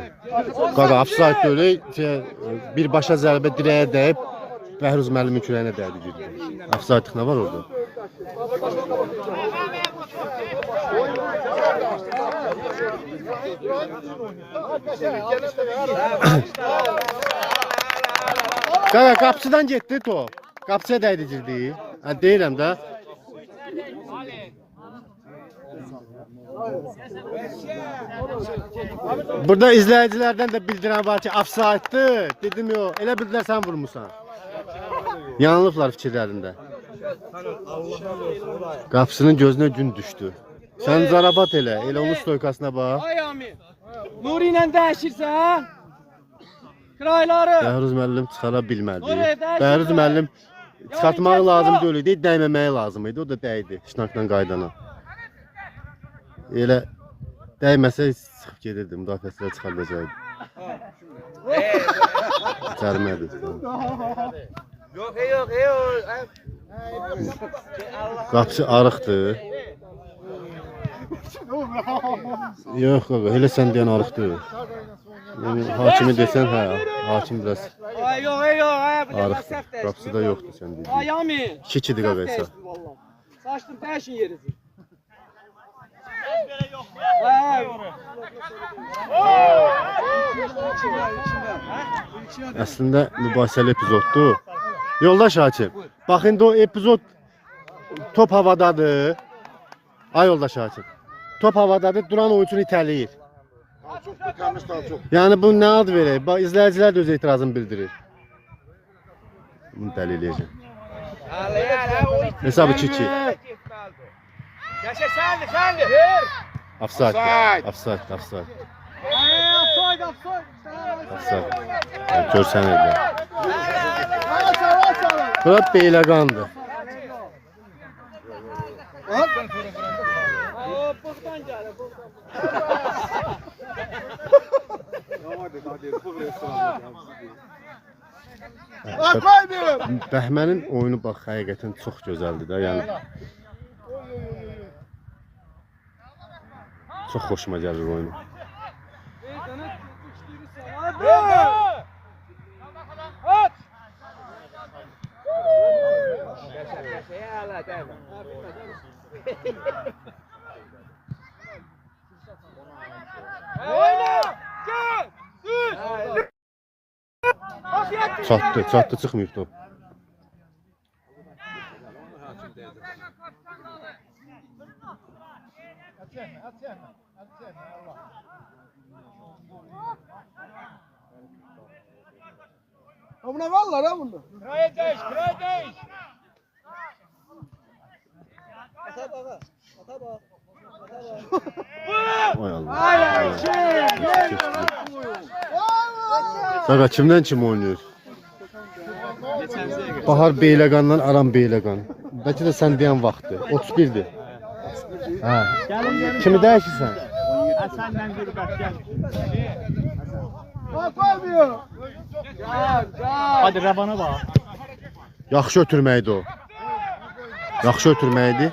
Qaqa offside deyil, birbaşa zərbə dirəyə dəyib Bəhruz müəllimin kürəyinə dəydi girdi. Offside nə var orada? Qaqa qapıçıdan getdi top. Qapıçıya dəydi girdi. Deyirəm də. Burada izləyicilərdən də bildirən var ki, offside'dır. Dedim yox, elə bildilər sən vurmusan. Yanılıblar fikirlərində. Qapısının gözünə gün düşdü. Sən zarabat elə onun stoykasına bax. Ay Amin. Nuri ilə dəyişirsən. Krayları. Bəhruz müəllim çıxara bilmədi. Bəhruz müəllim çıxartmaq lazım deyil idi, dəyməməyi lazım idi. O da dəydi şnakla qaydana. Elə dəyməsə çıxıb gedirdi, müdafiəçilər çıxardacaqdı. Cərimədir. Yok. Qapıçı arıqdır. Yox qaqa, elə sən deyən arıqdır. Yəni hakimi desən, hə, hakim biraz Ay yox. arıqdır. Qapısı da yoxdur sən dediyin. Ay Amin. 2-2-dir qaqa hesab. Saçdım dəyişin yerizi. Əslində mübahisəli epizoddur. Yoldaş hakim, bax indi o epizod top havadadır. Ay yoldaş hakim. Top havadadır, duran oyunçunu itələyir. Yəni bu nə ad verək? Bax izləyicilər də öz etirazını bildirir. Bunu dəli eləyəcəm. Hesabı 2-2. Yaşa senli. Offside. Offside. Görsən elə. Bura Beyləqandır. Bəhmənin oyunu bax həqiqətən çox gözəldir də, yəni. Çox xoşuma gəlir oyunu. Çatdı, çıxmıyıb top. Buna varlar ha bunda. Kraya değiş. Vay Allah. Qaqa kimdən kim oynayır? Bahar Beyləqandan Aram Beyləqan. Bəlkə də sən deyən vaxtdır. 31-dir. Hə. Kimi dəyişirsən? Səndən qürbət gəl. Qoymuyor. Hadi Rabana bax. Yaxşı ötürməkdir o. Yaxşı ötürməkdir.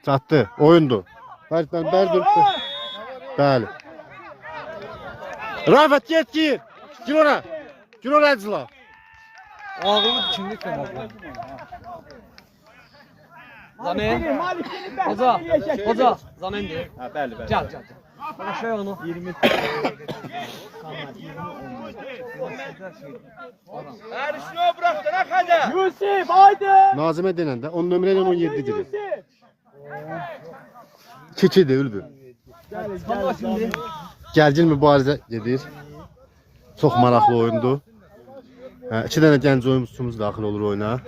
Çatdı. Oyundur. Bərdir. Bəli. Rafət get gir. Gir ora. Gir ora Əcla. Ağıllı kimlik də var. Zamen. Hoca. Zamendir. Ha, bəli. Gəl. Başa onu. 20. Her şunu bıraktın ha hadi. Yusuf haydi. Nazimə denəndə 10 nömrə ilə 17 girir. 2-2-dir Ülbü. Gəlgil mübarizə gedir. Çox maraqlı oyundur. 2 dənə gənc oyunçumuz daxil olur oyuna.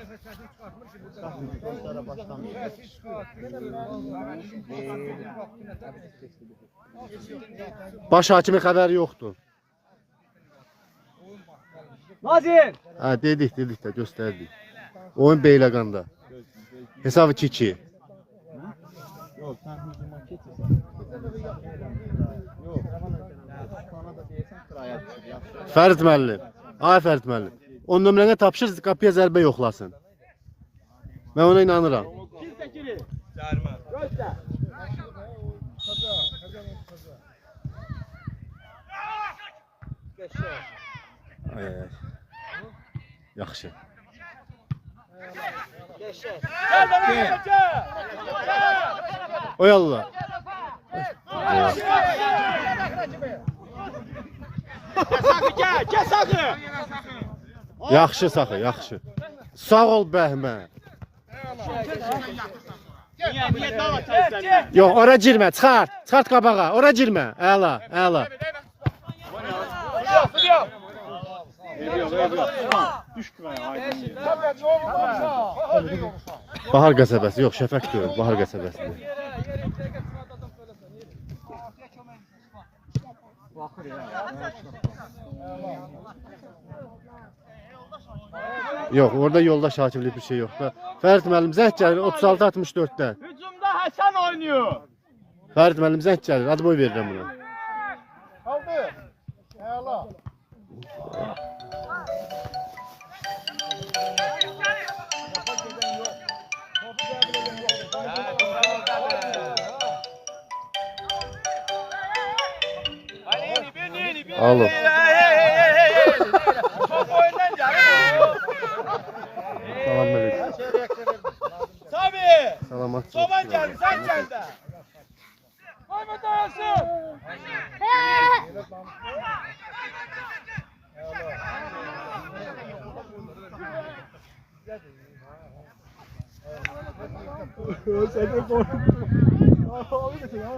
Baş hakimi xəbəri yoxdur. Nazir. Hə, dedik də göstərdik. Oyun Beyləqanda. Hesabı 2-2. Fərid müəllim. Ay Fərid müəllim. 10 nömrənə tapşır, qapıya zərbə yoxlasın. Mən ona inanıram. çekili. Ay ay. Yaxşı. Oy Allah. Gel sakı. Yaxşı Saxı, yaxşı. Sağ ol Bəhmə. Niye dava çalışsan? Yox, ora girmə, çıxart. Çıxart qabağa, ora girmə. Əla, əla. Bahar qəsəbəsi, yox, Şəfəq deyil, Bahar qəsəbəsidir. Yox, orada yolda Şakirlik bir şey yox da. Fərid müəllim zəng gəlir 36-64-dən. Hücumda Hasan oynuyor. Fərid müəllim zəng gəlir, adı boy verirəm buna. Kaldı. Eyvallah. Alın. Salam aleyküm. Tabii. Salamat. Soban geldi sen geldi. Mehmet Arasın. Sen de korktun. Abi de ya.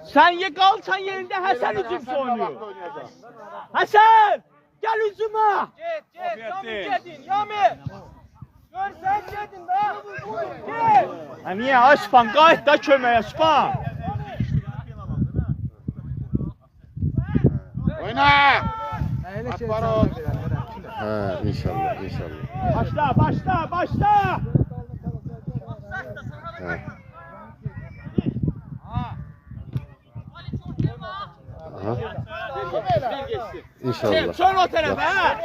Sen ye kalçan yerinde Hasan hücumcu oynuyor. Hasan! Gel hücuma! Git. Yami gedin. Yami. Gör sen gedin da. Git. Ha niye Aspan? Gayet da kömeğe Aspan. Oyna! Atbaro! Ha, inşallah, inşallah. Başla! Ha. Aha. İnşallah. Son o tarafa ha!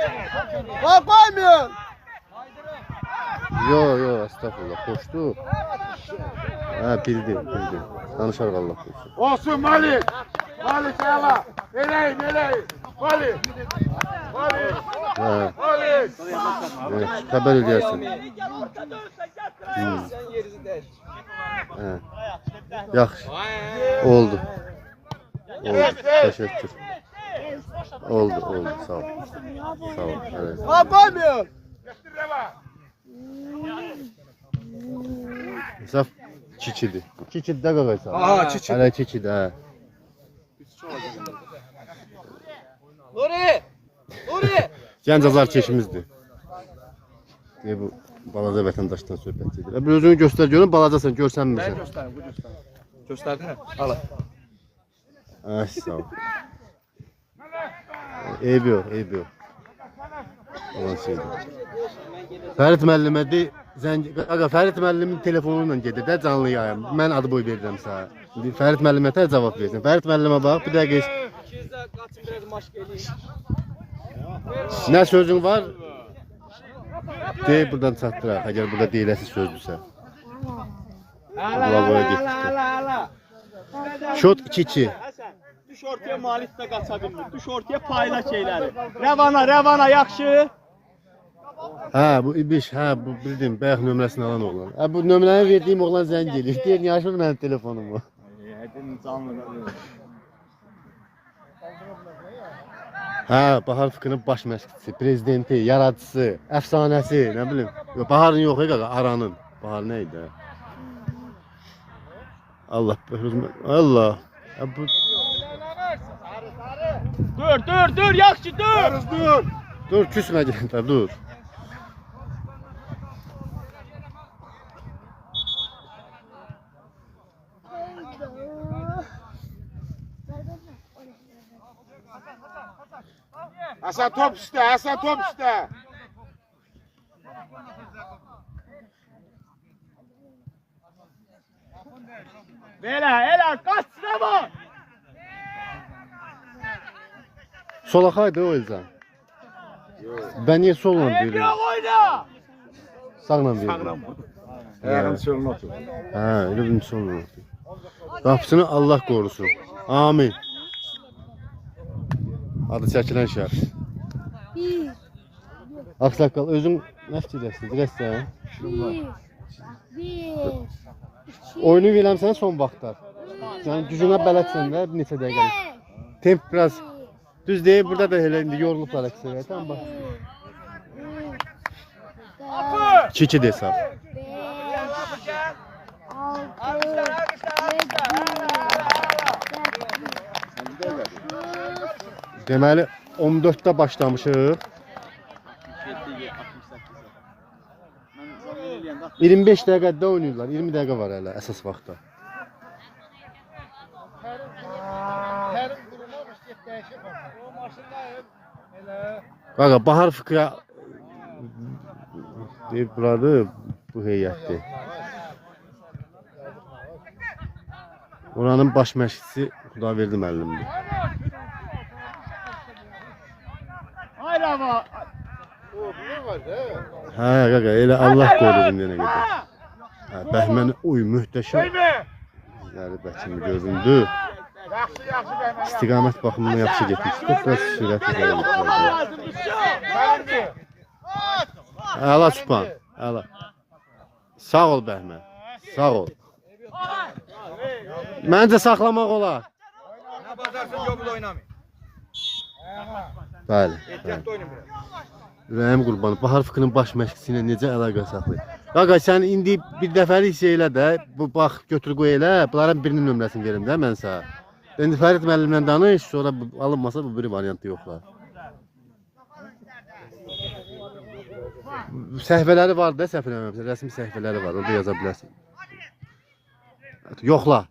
Bak koymuyor. Yo, estağfurullah, koşdu. Ha, bildim. Danışarıq Allah koşsun. Olsun Malik! Malik eyvallah! Eleyin! Malik! Ha, Malik! evet, xəbər edərsin. Sen yerinizi değiş. Ha. Yaxşı. Oldu. Teşekkür. Oldu, sağ ol. Evet. Bak koymuyor. Saf Çiçidi. Çiçidi də qaqaysa. Aha, Çiçidi. Hələ Çiçidi, hə. Nuri. Gənc azar keşimizdir. Bu balaca vətəndaşdan söhbət edir. Bir özünü göstər görün, balacasan, görsənmirsən. Gösterdin mi? Al. Ay, sağ ol. Eybi yox. Olan şeydir. Fərid müəllimə de, Qaqa, Fərid müəllimin telefonu ilə gedir də canlı yayım. Mən adı boy verirəm sənə. Fərid müəllimə tə cavab versin. Fərid müəllimə bax, bir dəqiqə. İkizdə qaçın biraz maşq eləyin. Nə sözün var? De, buradan çatdıraq, əgər burada deyiləsi sözdürsə. Lavoya getdik. Şot 2-2. Hasan, düş ortaya Malik de kaça bilmir. Düş ortaya paylaş şeyleri. Revana yaxşı. Ha, bu İbiş, bu bildim, bayaq nömrəsini alan oğlan. Bu nömrəni verdiyim oğlan zəng eləyir. Deyir, niyə açmır mənim telefonumu? Ha, Bahar Fıkhının baş məşqçisi, prezidenti, yaradıcısı, əfsanəsi, nə bilim. Baharın yox, qaqa, Aranın. Bahar nə idi? Allah. Bu Dur, yaxşı dur. dur, küsmə gəl, dur. Hasan top üstte! Elə, kaç Revan. Solaxaydı o Elcan. Ben niye solla deyirəm? Sağla deyirəm. Ayağın soluna otur. Hə, elə bir solla. Qapısını Allah qorusun. Amin. Adı çəkilən şəxs. Ağsaqqal, özün nə fikirləşdin? Dirəsən? Oyunu verəmsən son vaxtlar. Yəni gücünə bələdsən də bir neçə dəqiqə. Temp biraz düz deyil, burada da elə indi yorulublar əksəriyyət. Tamam bax. 2-2 desaq. Deməli 14-də başlamışıq. 25 dəqiqədə oynayırlar. 20 dəqiqə var hələ əsas vaxtda. Qaqa, Bahar Fıkra deyib buradı bu heyətdir. Oranın baş məşqçisi Xudaverdi müəllimdir. Hə, qaqa, elə Allah qorusun yenə qədər. Hə, Bəhməni oy möhtəşəm. Zərbəçimi göründü. İstiqamət baxımından yaxşı getmişdi. Biraz sürətli gəlmişdi. Əla Çupan, əla. Sağ ol Bəhmən, sağ ol. Məncə saxlamaq olar. Ne bazarsın yobul oynamayın. Bəli. Ehtiyatlı oynayın biraz. Rəhim qurbanı, Bahar Fıkrının baş məşqçisi ilə necə əlaqə saxlayır? Qaqa, sən indi bir dəfəlik şey elə də, bu bax götür qoy elə, bunların birinin nömrəsini verim də mən sənə. İndi Fərid müəllimlə danış, sonra alınmasa bu biri variantı yoxlar. Səhvələri var da, səhv eləmirəmsə, rəsmi səhvələri var, orada yaza bilərsən. Yoxla.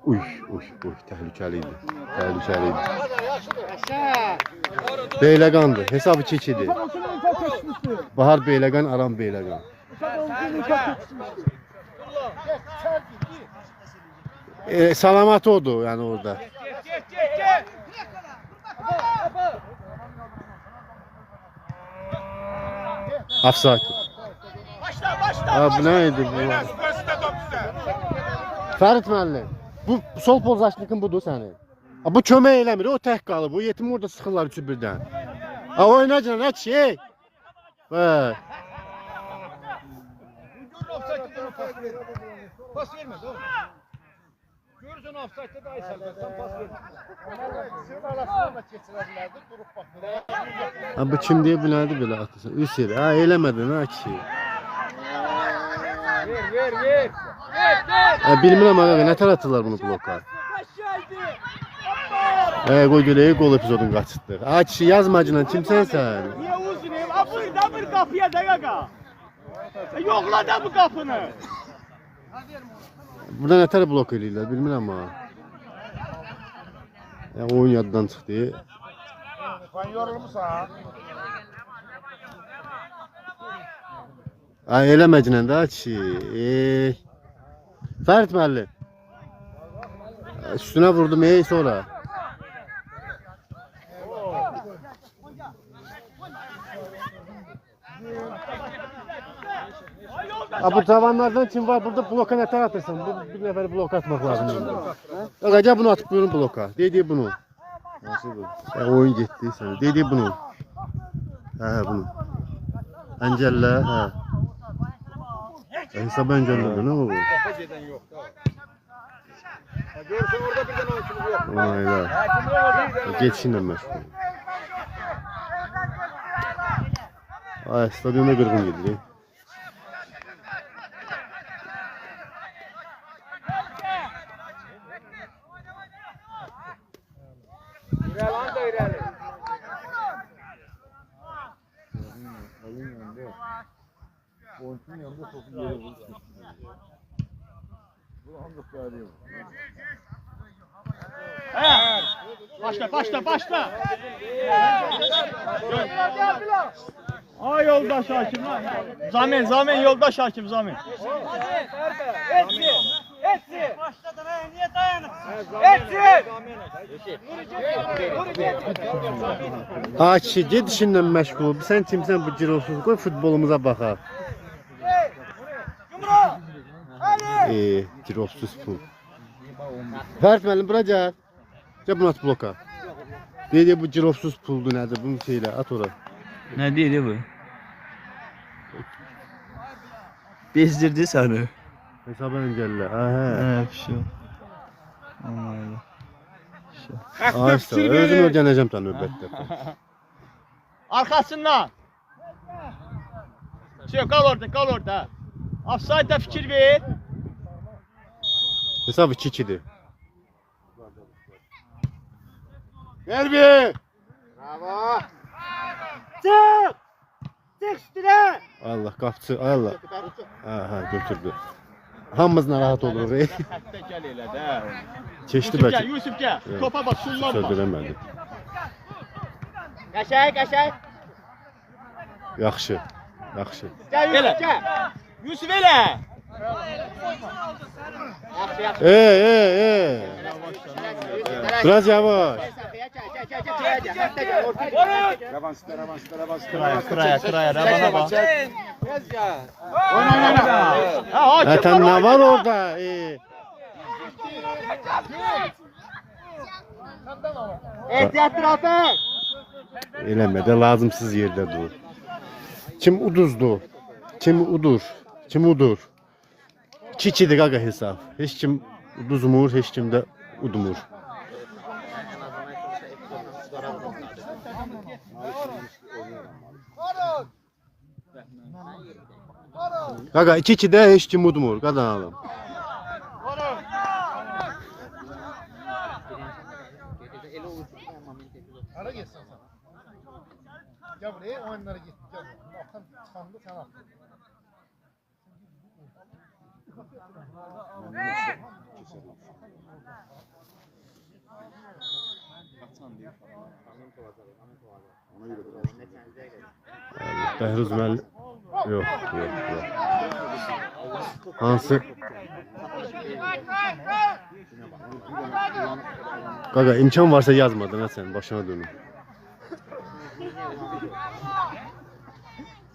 Uy, təhlükəli idi. Təhlükəli idi. Beyləqandır, hesabı 2-2'dir. Bahar Beyləqan, Aram Beyləqan. Salamat odur yani orada. Offside. Başla. Bu neydi bu? Fərid müəllim, bu sol pozlaşlıqın budur sənin. Bu kömək eləmir, o tək qalıb, o yetim orada sıxırlar üçü birdən. Oynayacaq, nə şey? Bəh. Pas vermez oğlum. Görürsən offside'da da Aysal'dan pas vermez. Bu kim deyə bilərdi belə atırsan? Üsür, ha eləmədin ha kişi. Ver. Bilmirəm ağa, nətər atırlar bunu bloka? Qoy görək, qol epizodunu qaçırtdıq. Ha kişi yazmacılan kimsən sən? Niye uzunayım? Buyur kapıya da gaga. Yokla da bu kapını. Burada nətər blok eləyirlər, bilmirəm ha. Oyun yaddan çıxdı. Sen yorulmuşsan. Eləməclə də kişi. Fərid müəllim. Üstünə vurdum sonra. Bu tavanlardan kim var? Burada bloka nətər atırsan? Bir nəfəri bloka atmaq lazımdır. Qaqa bunu atıp bunu bloka. Dedi bunu. Nasıl bu? Oyun getdi sənə. Dedi bunu. Hə bunu. Əncəllə, hə. Hesab əncəllədir, nə o bu? Kafa geden yok da. Görürsen orada birden oyuncumuz yok. Onayla. Geçişinlə məşğul. Ay, stadyumda qırğın gedir. İrəlan da irəli. Oyuncunun yanında topu yere vurdu. Bu anda söylüyor. Başla. Ay yoldaş hakim lan. Zamen yoldaş hakim Zamen. Ay kişi, ged işinlə məşğul ol. Sən kimsən bu cirosuz? Qoy futbolumuza baxaq. Cirosuz pul. Fərt müəllim, bura gəl. Gəl bunu at bloka. Deyir bu cirosuz puldur, nədir? Bunu şeylə, at ora. Ne diyor bu? Bezdirdi seni. Hesaba öncələ. Aha. Ne bir şey yok. Anladım. Ay sağ ol. Özüm öyrənəcəm sən növbətdə. Arkasından. Kal orada, kal orada. Offside'da fikir ver. Hesab 2-2'dir. Ver bir. Bravo. Çık. Çık üstüne. Allah qapçı, ay Allah. Aha, götürdü. Hamımız narahat oluruq. Hatta gel elə də. Keçdi Yusuf bəlkə. gel, Yusuf gel. Topa bak, şundan bak. Söndürəmədi. Qəşəng, qəşəng. Yaxşı. Yaxşı. Gel Yusuf gel. Yusuf elə. Ey. Biraz yavaş. Kıraya, bana bak. Zaten ne var orada? Ehtiyatlı Rafet. Eləmədə lazımsız yerdə dur. Kim uduzdu? Kim udur? Kim udur? 2-2'dir qaqa hesab. Heç kim uduzmur, heç kim də udmur. Qaqa 2-2'də heç kim udmur, qazanalım. Ara geçsin sen. Gel buraya oyunlara git. Gel. Baktan çıkandı sen al. Bəhruz müəllim. Yox. Hansı? Qaqa imkan varsa yazmadın ha sən, başına dönüm.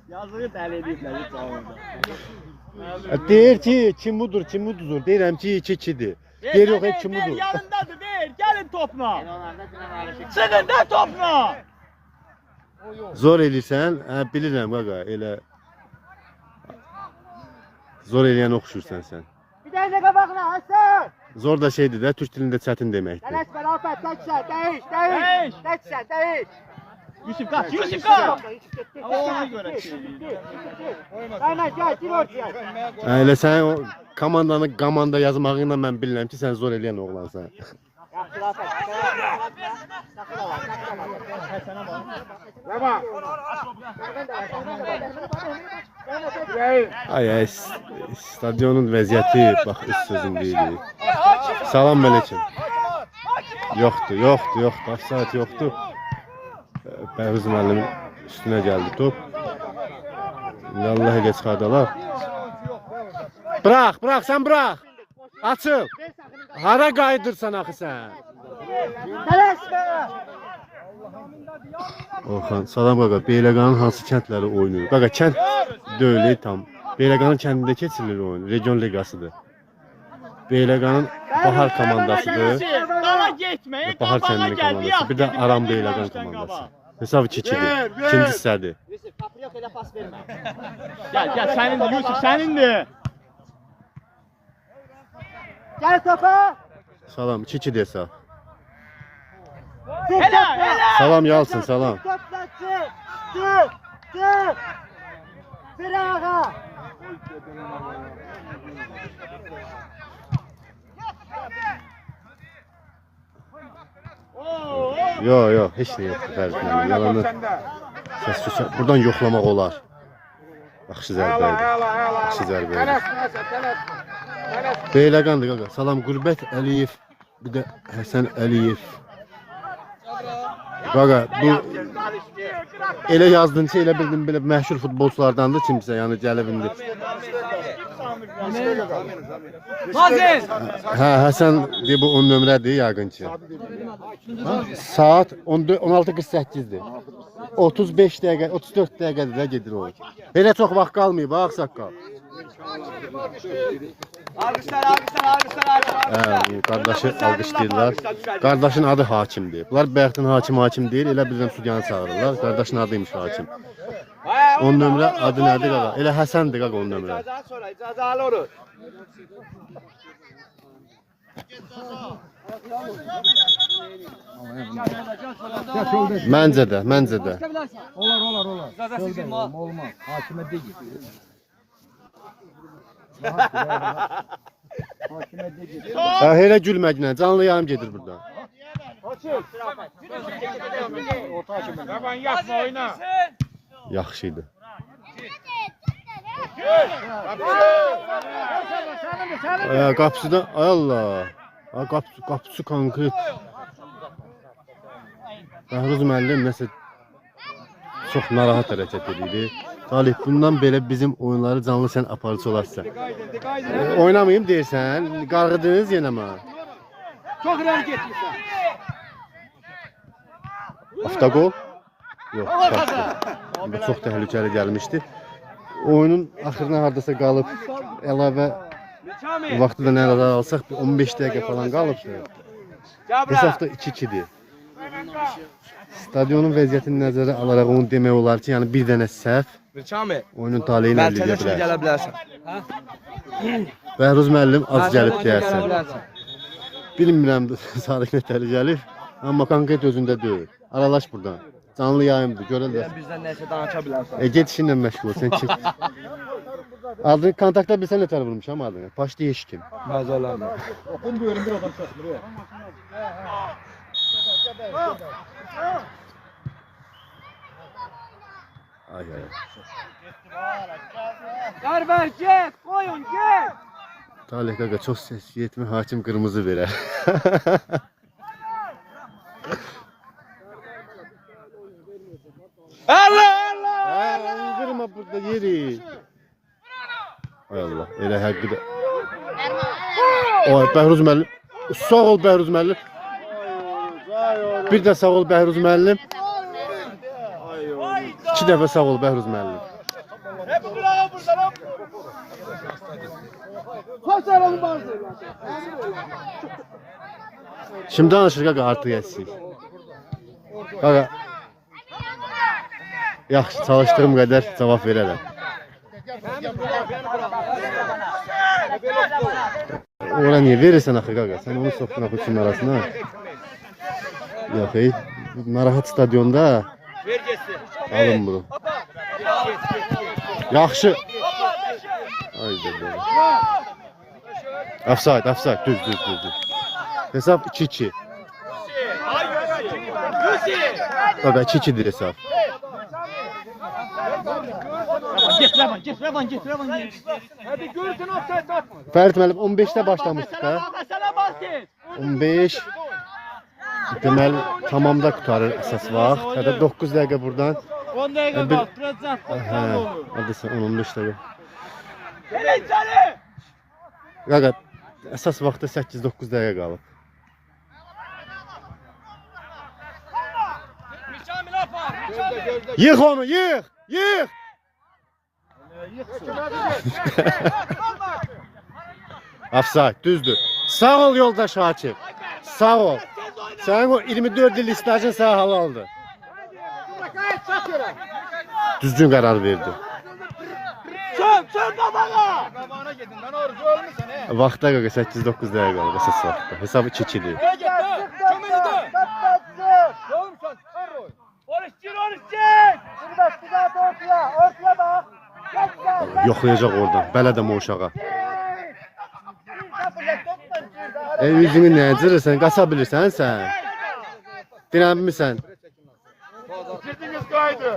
Yazığı dəli ediblər heç ağırda. Deyir ki, kim budur, kim uduzur. Deyirəm ki, 2-2'dir. Deyir yox, heç kim Ver, udur. yanındadır, ver. Gəlin topla. Çıxın da topla. Zor elirsən, bilirəm qaqa, elə zor eləyən oxşursan sən. Bir dənə qabağına Hasan. Zor da şeydir də, türk dilində çətin deməkdir. Tələsmə Rafet, təksən, dəyiş. Təksən, dəyiş. Yusuf kaç, Yusuf kaç. Ona görə ki. Aynen, gel, gir ortaya. Elə sən o komanda yazmağıyla mən bilirəm ki, sən zor eləyən oğlansan. Yaxşı Rafet. Sakın ola, sakın ola. Həsənə bax. Bravo. Ay, stadionun vəziyyəti, bax, üst sözüm deyilir. Salam mələkəm. Yoxdur, offside yoxdur. Bəhruz müəllimin üstünə gəldi top. Allah elə çıxardalar. Bırax, sən bırax. Açıl. Hara qaydırsan axı sən? Tələsmə. Orxan, salam qaqa, Beyləqanın hansı kəndləri oynayır? Qaqa, kənd deyil tam. Beyləqanın kəndində keçirilir oyun, region liqasıdır. Beyləqanın Bahar komandasıdır. Dala getmə, Bahar kəndinin komandası, bir də Aram Beyləqan komandası. Hesab 2-2'dir. İkinci hissədir. Yusuf, kapı yox, elə pas vermə. Gəl, sənindir Yusuf, sənindir. Gəl topa. Salam, 2-2 hesab. Elə. Salam yalsın, salam. Topla, çık. Bir ağa. Yox, heç nə yoxdur Fərzmənim. Yalanlar. Buradan yoxlamaq olar. Yaxşı zərbə idi. Beyləqandır qaqa. Salam Qürbət Əliyev, bir də Həsən Əliyev. Qaqa, bu elə yazdın ki, elə bildim belə məşhur futbolçulardandır kimsə, yəni gəlib indi. Nazil. Hə, Həsən de bu 10 nömrədir yəqin ki. Saat 16:48-dir. 35 dəqiqə, 34 dəqiqədir də gedir o. Elə çox vaxt qalmayıb, ağsaqqal. Qardaşı alqışlayırlar. Qardaşın adı Hakimdir. Bunlar bayaqdan hakim deyil, elə bilirəm sudyanı çağırırlar. Qardaşın adıymış Hakim. 10 nömrə adı nədir qaqa? Elə Həsəndir qaqa 10 nömrə. Məncə də. Olar. Olmaz. Hakimə deyil. Elə gülməklə, canlı yayım gedir buradan. Baban yapma oyna. Yaxşıydı. Qapısı da, ay Allah. Qapısı konkret. Bəhruz müəllim nəsə çox narahat hərəkət edirdi. Talih, bundan belə bizim oyunları canlı sən aparıcı olarsan. Oynamayayım deyirsən, qarğıdınız yenə mənə. Çox irəli getmirsən. Avtogol? Yox, bu çox təhlükəli gəlmişdi. Oyunun axırına hardasa qalıb, əlavə vaxtı da nələrə alsaq, 15 dəqiqə falan qalıbdı. Hesabda 2-2-dir. Stadionun vəziyyətini nəzərə alaraq onu demək olar ki, yəni bir dənə səhv oyunun taleyini əldə edə bilər. Gələ bilərsən. Bəhruz müəllim az gəlib deyərsən. Bilmirəm Sadiq nətəli gəlib, amma konkret özündə deyil. Aralaş buradan. Canlı yayımdır, görələr. Bizdən nəsə danışa bilərsən. Get işinlə məşğul ol, sən çıx. Adını kontaktda bilsən nətər vurmuşam adını? Paşdı eşkim. Məzələrlə. Oxun buyurun bir adam çəkmir. Ay. Qarbəl get, qoyun get. Talih qaqa çox səs yetmə hakim qırmızı verər. Allah! Qırma burada yeri. Ay Allah, elə həqqi də. Oy, Bəhruz müəllim. Sağ ol Bəhruz müəllim. Bir də sağ ol Bəhruz müəllim. 2 dəfə sağ ol Bəhruz müəllim. Şimdi danışır qaqa artıq gəlsin. Qaqa. Yaxşı, çalışdığım qədər cavab verərəm. Ora niyə verirsən axı qaqa? Sən onu soxdun axı üçün arasına. Yox, narahat stadionda. Alın bunu. Yaxşı. Ayda belə. Offside, düz. Hesab 2-2. Qaqa 2-2'dir hesab. Get Revan. Hadi görürsən offside atma. Fərid müəllim 15'də başlamışdıq da. 15. Deməli tamamda qutarır əsas vaxt. Hətta 9 dəqiqə buradan. 10 dəqiqə qaldı, biraz zat. Hə, hadi sən 15 dəqiqə. Gəlin içəri. Qaqa əsas vaxtda 8-9 dəqiqə qalıb. Yıx onu, yıx! Offside, düzdür. Sağ ol yoldaş Hakim. Sağ ol. Sənin o 24 il istajın sağ halaldır. Düzgün qərar verdi. Çöp qabağa. Qabağına gedin lan orada ölmüsən he. Vaxta qaqa 8-9 dəqiqə qalıb əsas vaxtda. Hesabı 2-2'dir. Yoxlayacaq oradan. Bələdəm o uşağa. Üzünü nə cırırsan? Qaça bilirsən sən? Dirənmirsən? Girdiniz kaydı.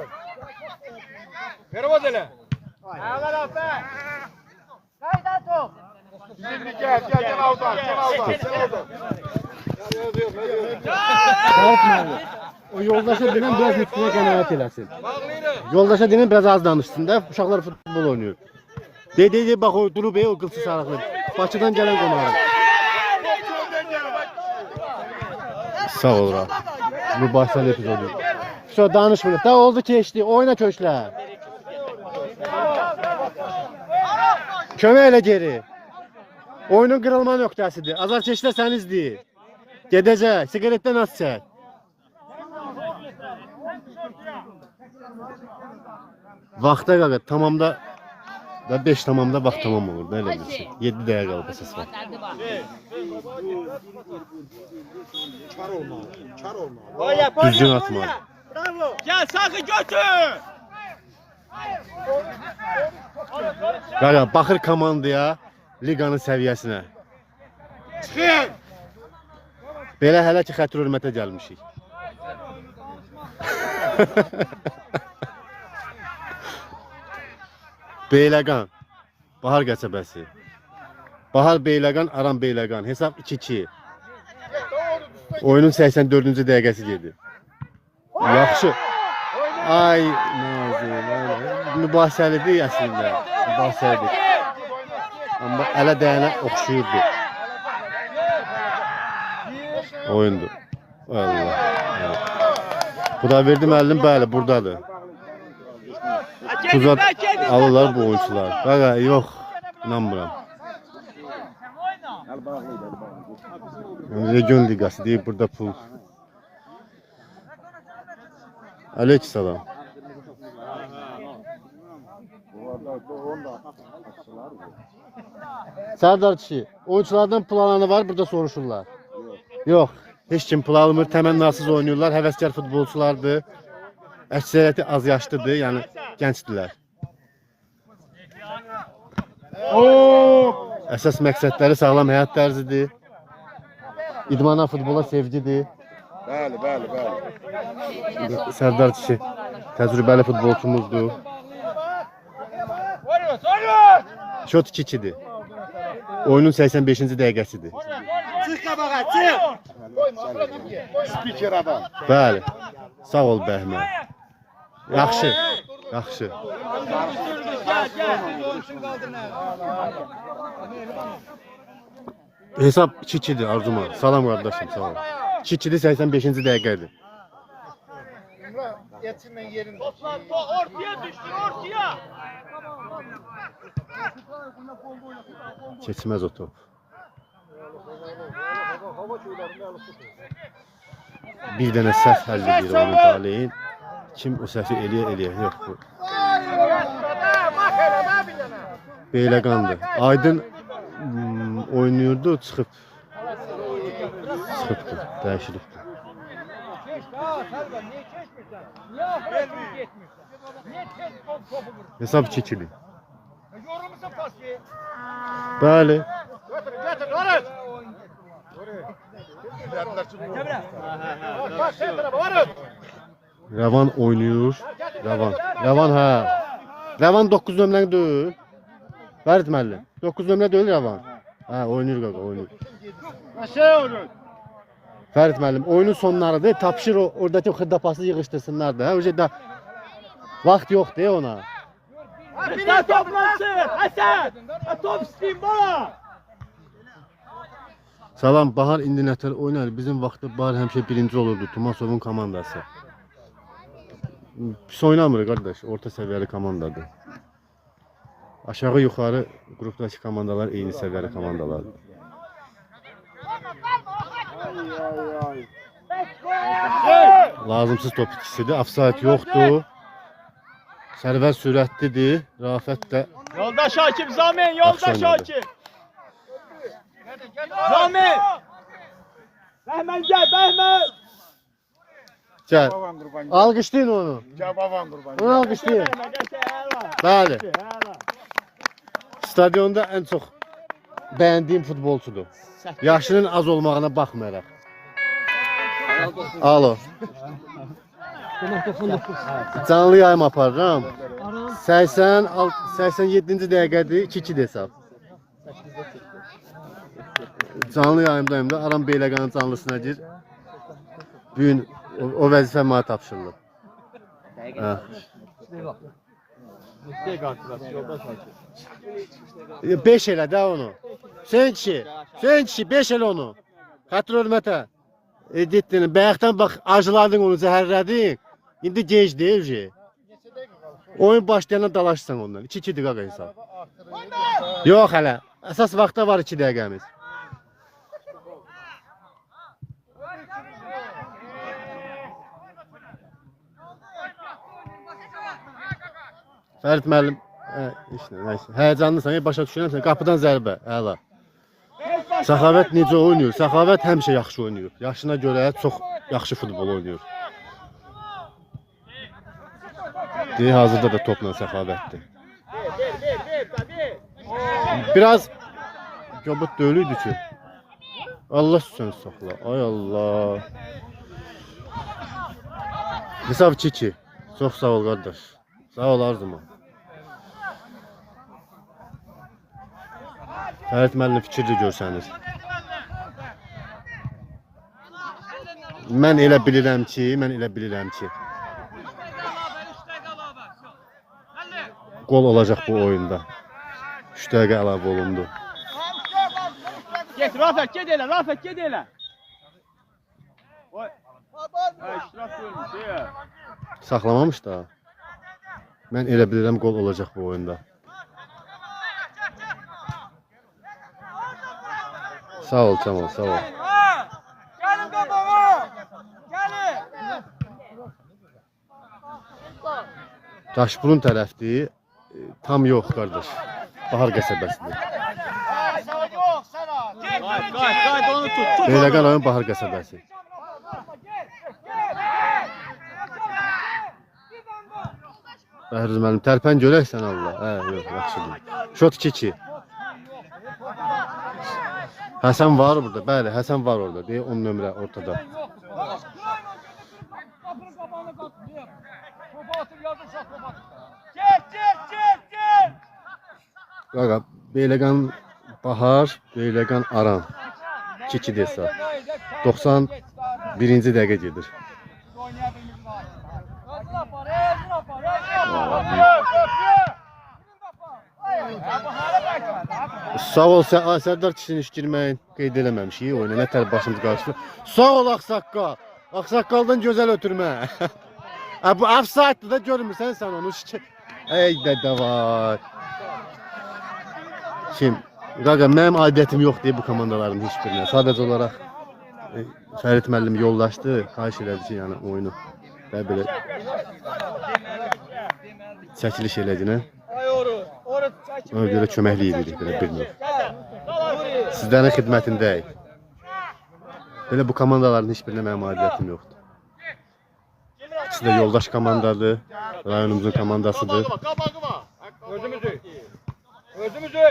Pervaz elə. Şimdi gel Avdan. O yoldaşa denən biraz lütfünə qənaət eləsin. Yoldaşa denən biraz az danışsın da, uşaqlar futbol oynuyor. De bax o Duru Bey o qılçı sarıqlı. Bakıdan gələn qonaq. Sağ ol Ra. Mübahisəli epizodu. Şu danışmırıq. Da oldu keçdi. Oyna köşklər. Kömək elə geri. Oyunun qırılma nöqtəsidir. Azarkeşlər səni izləyir. Gedəcək. Sigaretdən az çək. Vaxta qaqa tamamda da 5 tamamda vaxt tamam olur. Nə elə bilirsin? 7 dəqiqə qalıb əsas var. Düzgün atma. Gel sakın götür. Qaqa baxır komandaya, liqanın səviyyəsinə. Çıxın! Belə hələ ki xətir hörmətə gəlmişik. Beyləqan, Bahar qəsəbəsi. Bahar Beyləqan, Aram Beyləqan. Hesab 2-2. Oyunun 84-cü dəqiqəsi gedir. Yaxşı. Ay Nazim, mübahisəlidir əslində. Mübahisəlidir. Amma ələ dəyənə oxşuyurdu. Oyundur. Allah. Xudaverdi müəllim bəli burdadır. Tuzat alırlar bu oyuncular. Qaqa yox, inanmıram. Region liqası deyib burada pul. Aleykümselam. Serdar kişi, oyunculardan pul alanı var, burada soruşurlar. Yox, heç kim pul almır, təmənnasız oynuyorlar, həvəskar futbolçulardır. Əksəriyyəti az yaşlıdır, yəni gəncdirlər. Əsas məqsədləri sağlam həyat tərzidir. İdmana, futbola sevgidir. Bəli, bəli, bəli. Serdar kişi təcrübəli futbolçumuzdur. Şot 2-2'dir. Oyunun 85-ci dəqiqəsidir. Çıx qabağa, çıx! Spiker adam. Bəli. Sağ ol Bəhmə. Yaxşı. Yaxşı. Hesab 2-2'dir Arzuman. Salam qardaşım, sağ ol. 2-2'dir 85-ci dəqiqədir. Geçinlə yerində. Ortaya düştün ortaya. Keçməz o top. Bir dənə səhv həll edir onun taleyin. Kim o səhvi eləyə. Yox bu. Beyləqandır. Aydın oynuyordu, çıxıbdır. Dəyişilibdir. Hesab 2-2'dir. Bəli. Götür, varız! Rəvan oynayır. Rəvan hə. Rəvan 9 nömrə deyil. Bərit müəllim. 9 nömrə deyil Rəvan. Hə, oynayır qaqa, oynayır. Aşağı olur. Bərit müəllim, oyunun sonlarıdır. Tapşır oradakı xırdapası yığışdırsınlar da. Hə, o da vaxt yoxdur ona. Hasan toplansın. Hasan. Top isteyim bana. Salam, Bahar indi nətər oynar. Bizim vaxtda Bahar həmişə birinci olurdu. Tumasovun komandası. Pis oynamır qardaş. Orta səviyyəli komandadır. Aşağı yuxarı qrupdakı komandalar eyni səviyyəli komandalardır. Lazımsız top itkisidir. Offside yoxdur. Sərvər sürətlidir. Rafət də Yoldaş hakim Zamin. Yoldaş hakim. Zamin. Bəhmən gel Bəhmən. Gəl. Alqışlayın onu. Gel baban qurban. Onu alqışlayın. Bəli. Stadionda ən çox bəyəndiyim futbolçudur. Yaşının az olmağına baxmayaraq. Alo. Canlı yayım aparıram. 87-ci dəqiqədir, 2-2 hesab. Canlı yayımdayım da Aram Beyləqanın canlısına gir. Bugün o vəzifə mənə tapşırılıb. 5 elə də onu. Sen kişi 5 elə onu. Xətr hörmətə. Editdin, bayaqdan bax acıladın onu, zəhərlədin. İndi gec deyil ki. Oyun başlayandan dalaşsan ondan. 2-2 dəqiqə hesab. Yox hələ. Əsas vaxtda var 2 dəqiqəmiz. Fərid müəllim, nəysə, həyəcanlısan, başa düşürəm, qapıdan zərbə, əla. Səxavət necə oynayır? Səxavət həmişə yaxşı oynayır. Yaşına görə çox yaxşı futbol oynayır. Deyir, hazırda da topla Səxavətdir. Biraz göbut dölüydü ki. Allah səni saxla, ay Allah. Hesab 2-2. Çox sağ ol qardaş. Sağ ol Arzuman. Fərid müəllim fikirli görsəniz. Mən elə bilirəm ki, gol olacaq bu oyunda. 3 dəqiqə əlavə olundu. Get Rafet, get elə, Rafet, get elə. İştirak görmüş ya. Saxlamamış da. Mən elə bilirəm gol olacaq bu oyunda. Sağ ol Cemal, sağ ol. Gelin kapağı. Gelin. Daşburun tərəfdir. Tam yox qardaş. Bahar qəsəbəsidir. Qayıt onu tut. Beyləqan oyun Bahar qəsəbəsi. Bəhruz müəllim, tərpən görək sən Allah. Hə, yox, yaxşıdır. Şot 2-2. Həsən var burada, bəli, Həsən var orada. Deyə 10 nömrə ortada. Qaqa, Beyləqan Bahar, Beyləqan Aran. 2-2 desə. 91-ci dəqiqə gedir. Sağ ol Sərdar kişinin iş girməyin qeyd eləməmişik oyuna. Nə tər başımız qarşıdır. Sağ ol Ağsaqqal. Ağsaqqaldan gözəl ötürmə. Bu offside-dır da görmürsən sən onu. Ey də var. Şimdi qaqa mənim adətim yox deyə bu komandaların heç birinə. Sadəcə olaraq Fərid müəllim yollaşdı, xahiş elədi ki, yəni oyunu belə çəkiliş elədinə. Ona görə köməklik edirik belə bir növ. Sizlərin xidmətindəyik. Belə bu komandaların heç birinə mənim adətim yoxdur. İkisi də yoldaş komandadır, rayonumuzun komandasıdır. Özümüzü.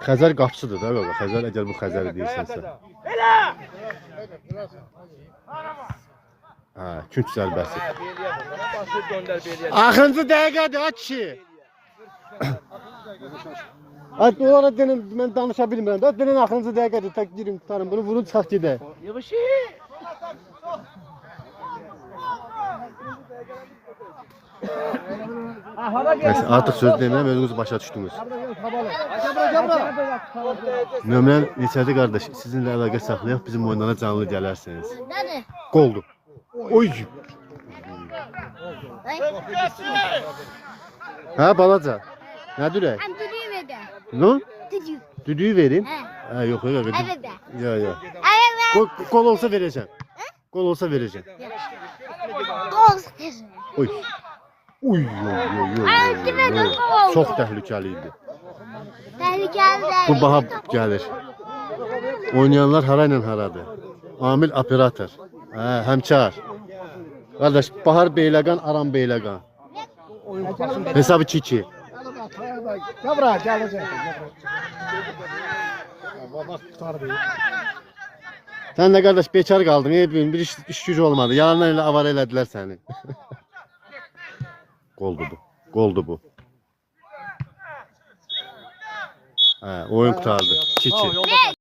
Xəzər qapçıdır da qaqa. Xəzər əgər bu Xəzəri deyirsənsə. Hə, künc zərbəsi. Axırıncı dəqiqədir ha kişi. Onlara denin, mən danışa bilmirəm da. Denin axırıncı dəqiqədir. Tək girin, tutarım bunu, vurun, çıxaq gedək. Neyse, artıq söz demirəm, özünüz başa düşdünüz. Nömrən neçədir qardaş? Sizinlə əlaqə saxlayaq, bizim oyunlara canlı gələrsiniz. Qoldur. Oy! Hə, balaca. Nə dürək? Düdüğü verdi. Ne? Düdüğü. Düdüğü verim? Hə. Hə, yox, yox. Evet de. Ya, ya. Evet. Gol olsa verəcəm. Gol olsa verəcəm. Gol istedim. Oy. Uy, çox təhlükəli idi. Tehlikeli değil. Bu baha gəlir. Oynayanlar hara ilə haradır? Amil operator. Hə, həmkar. Qardaş, Bahar Beyləqan, Aran Beyləqan. Hesab 2-2. Gabra, gələcək. Sən də qardaş bekar qaldın, bir iş gücü olmadı. Yalandan elə avara elədilər səni. Goldu bu. Goldu bu. Hə, oyun qurtardı. 2-2.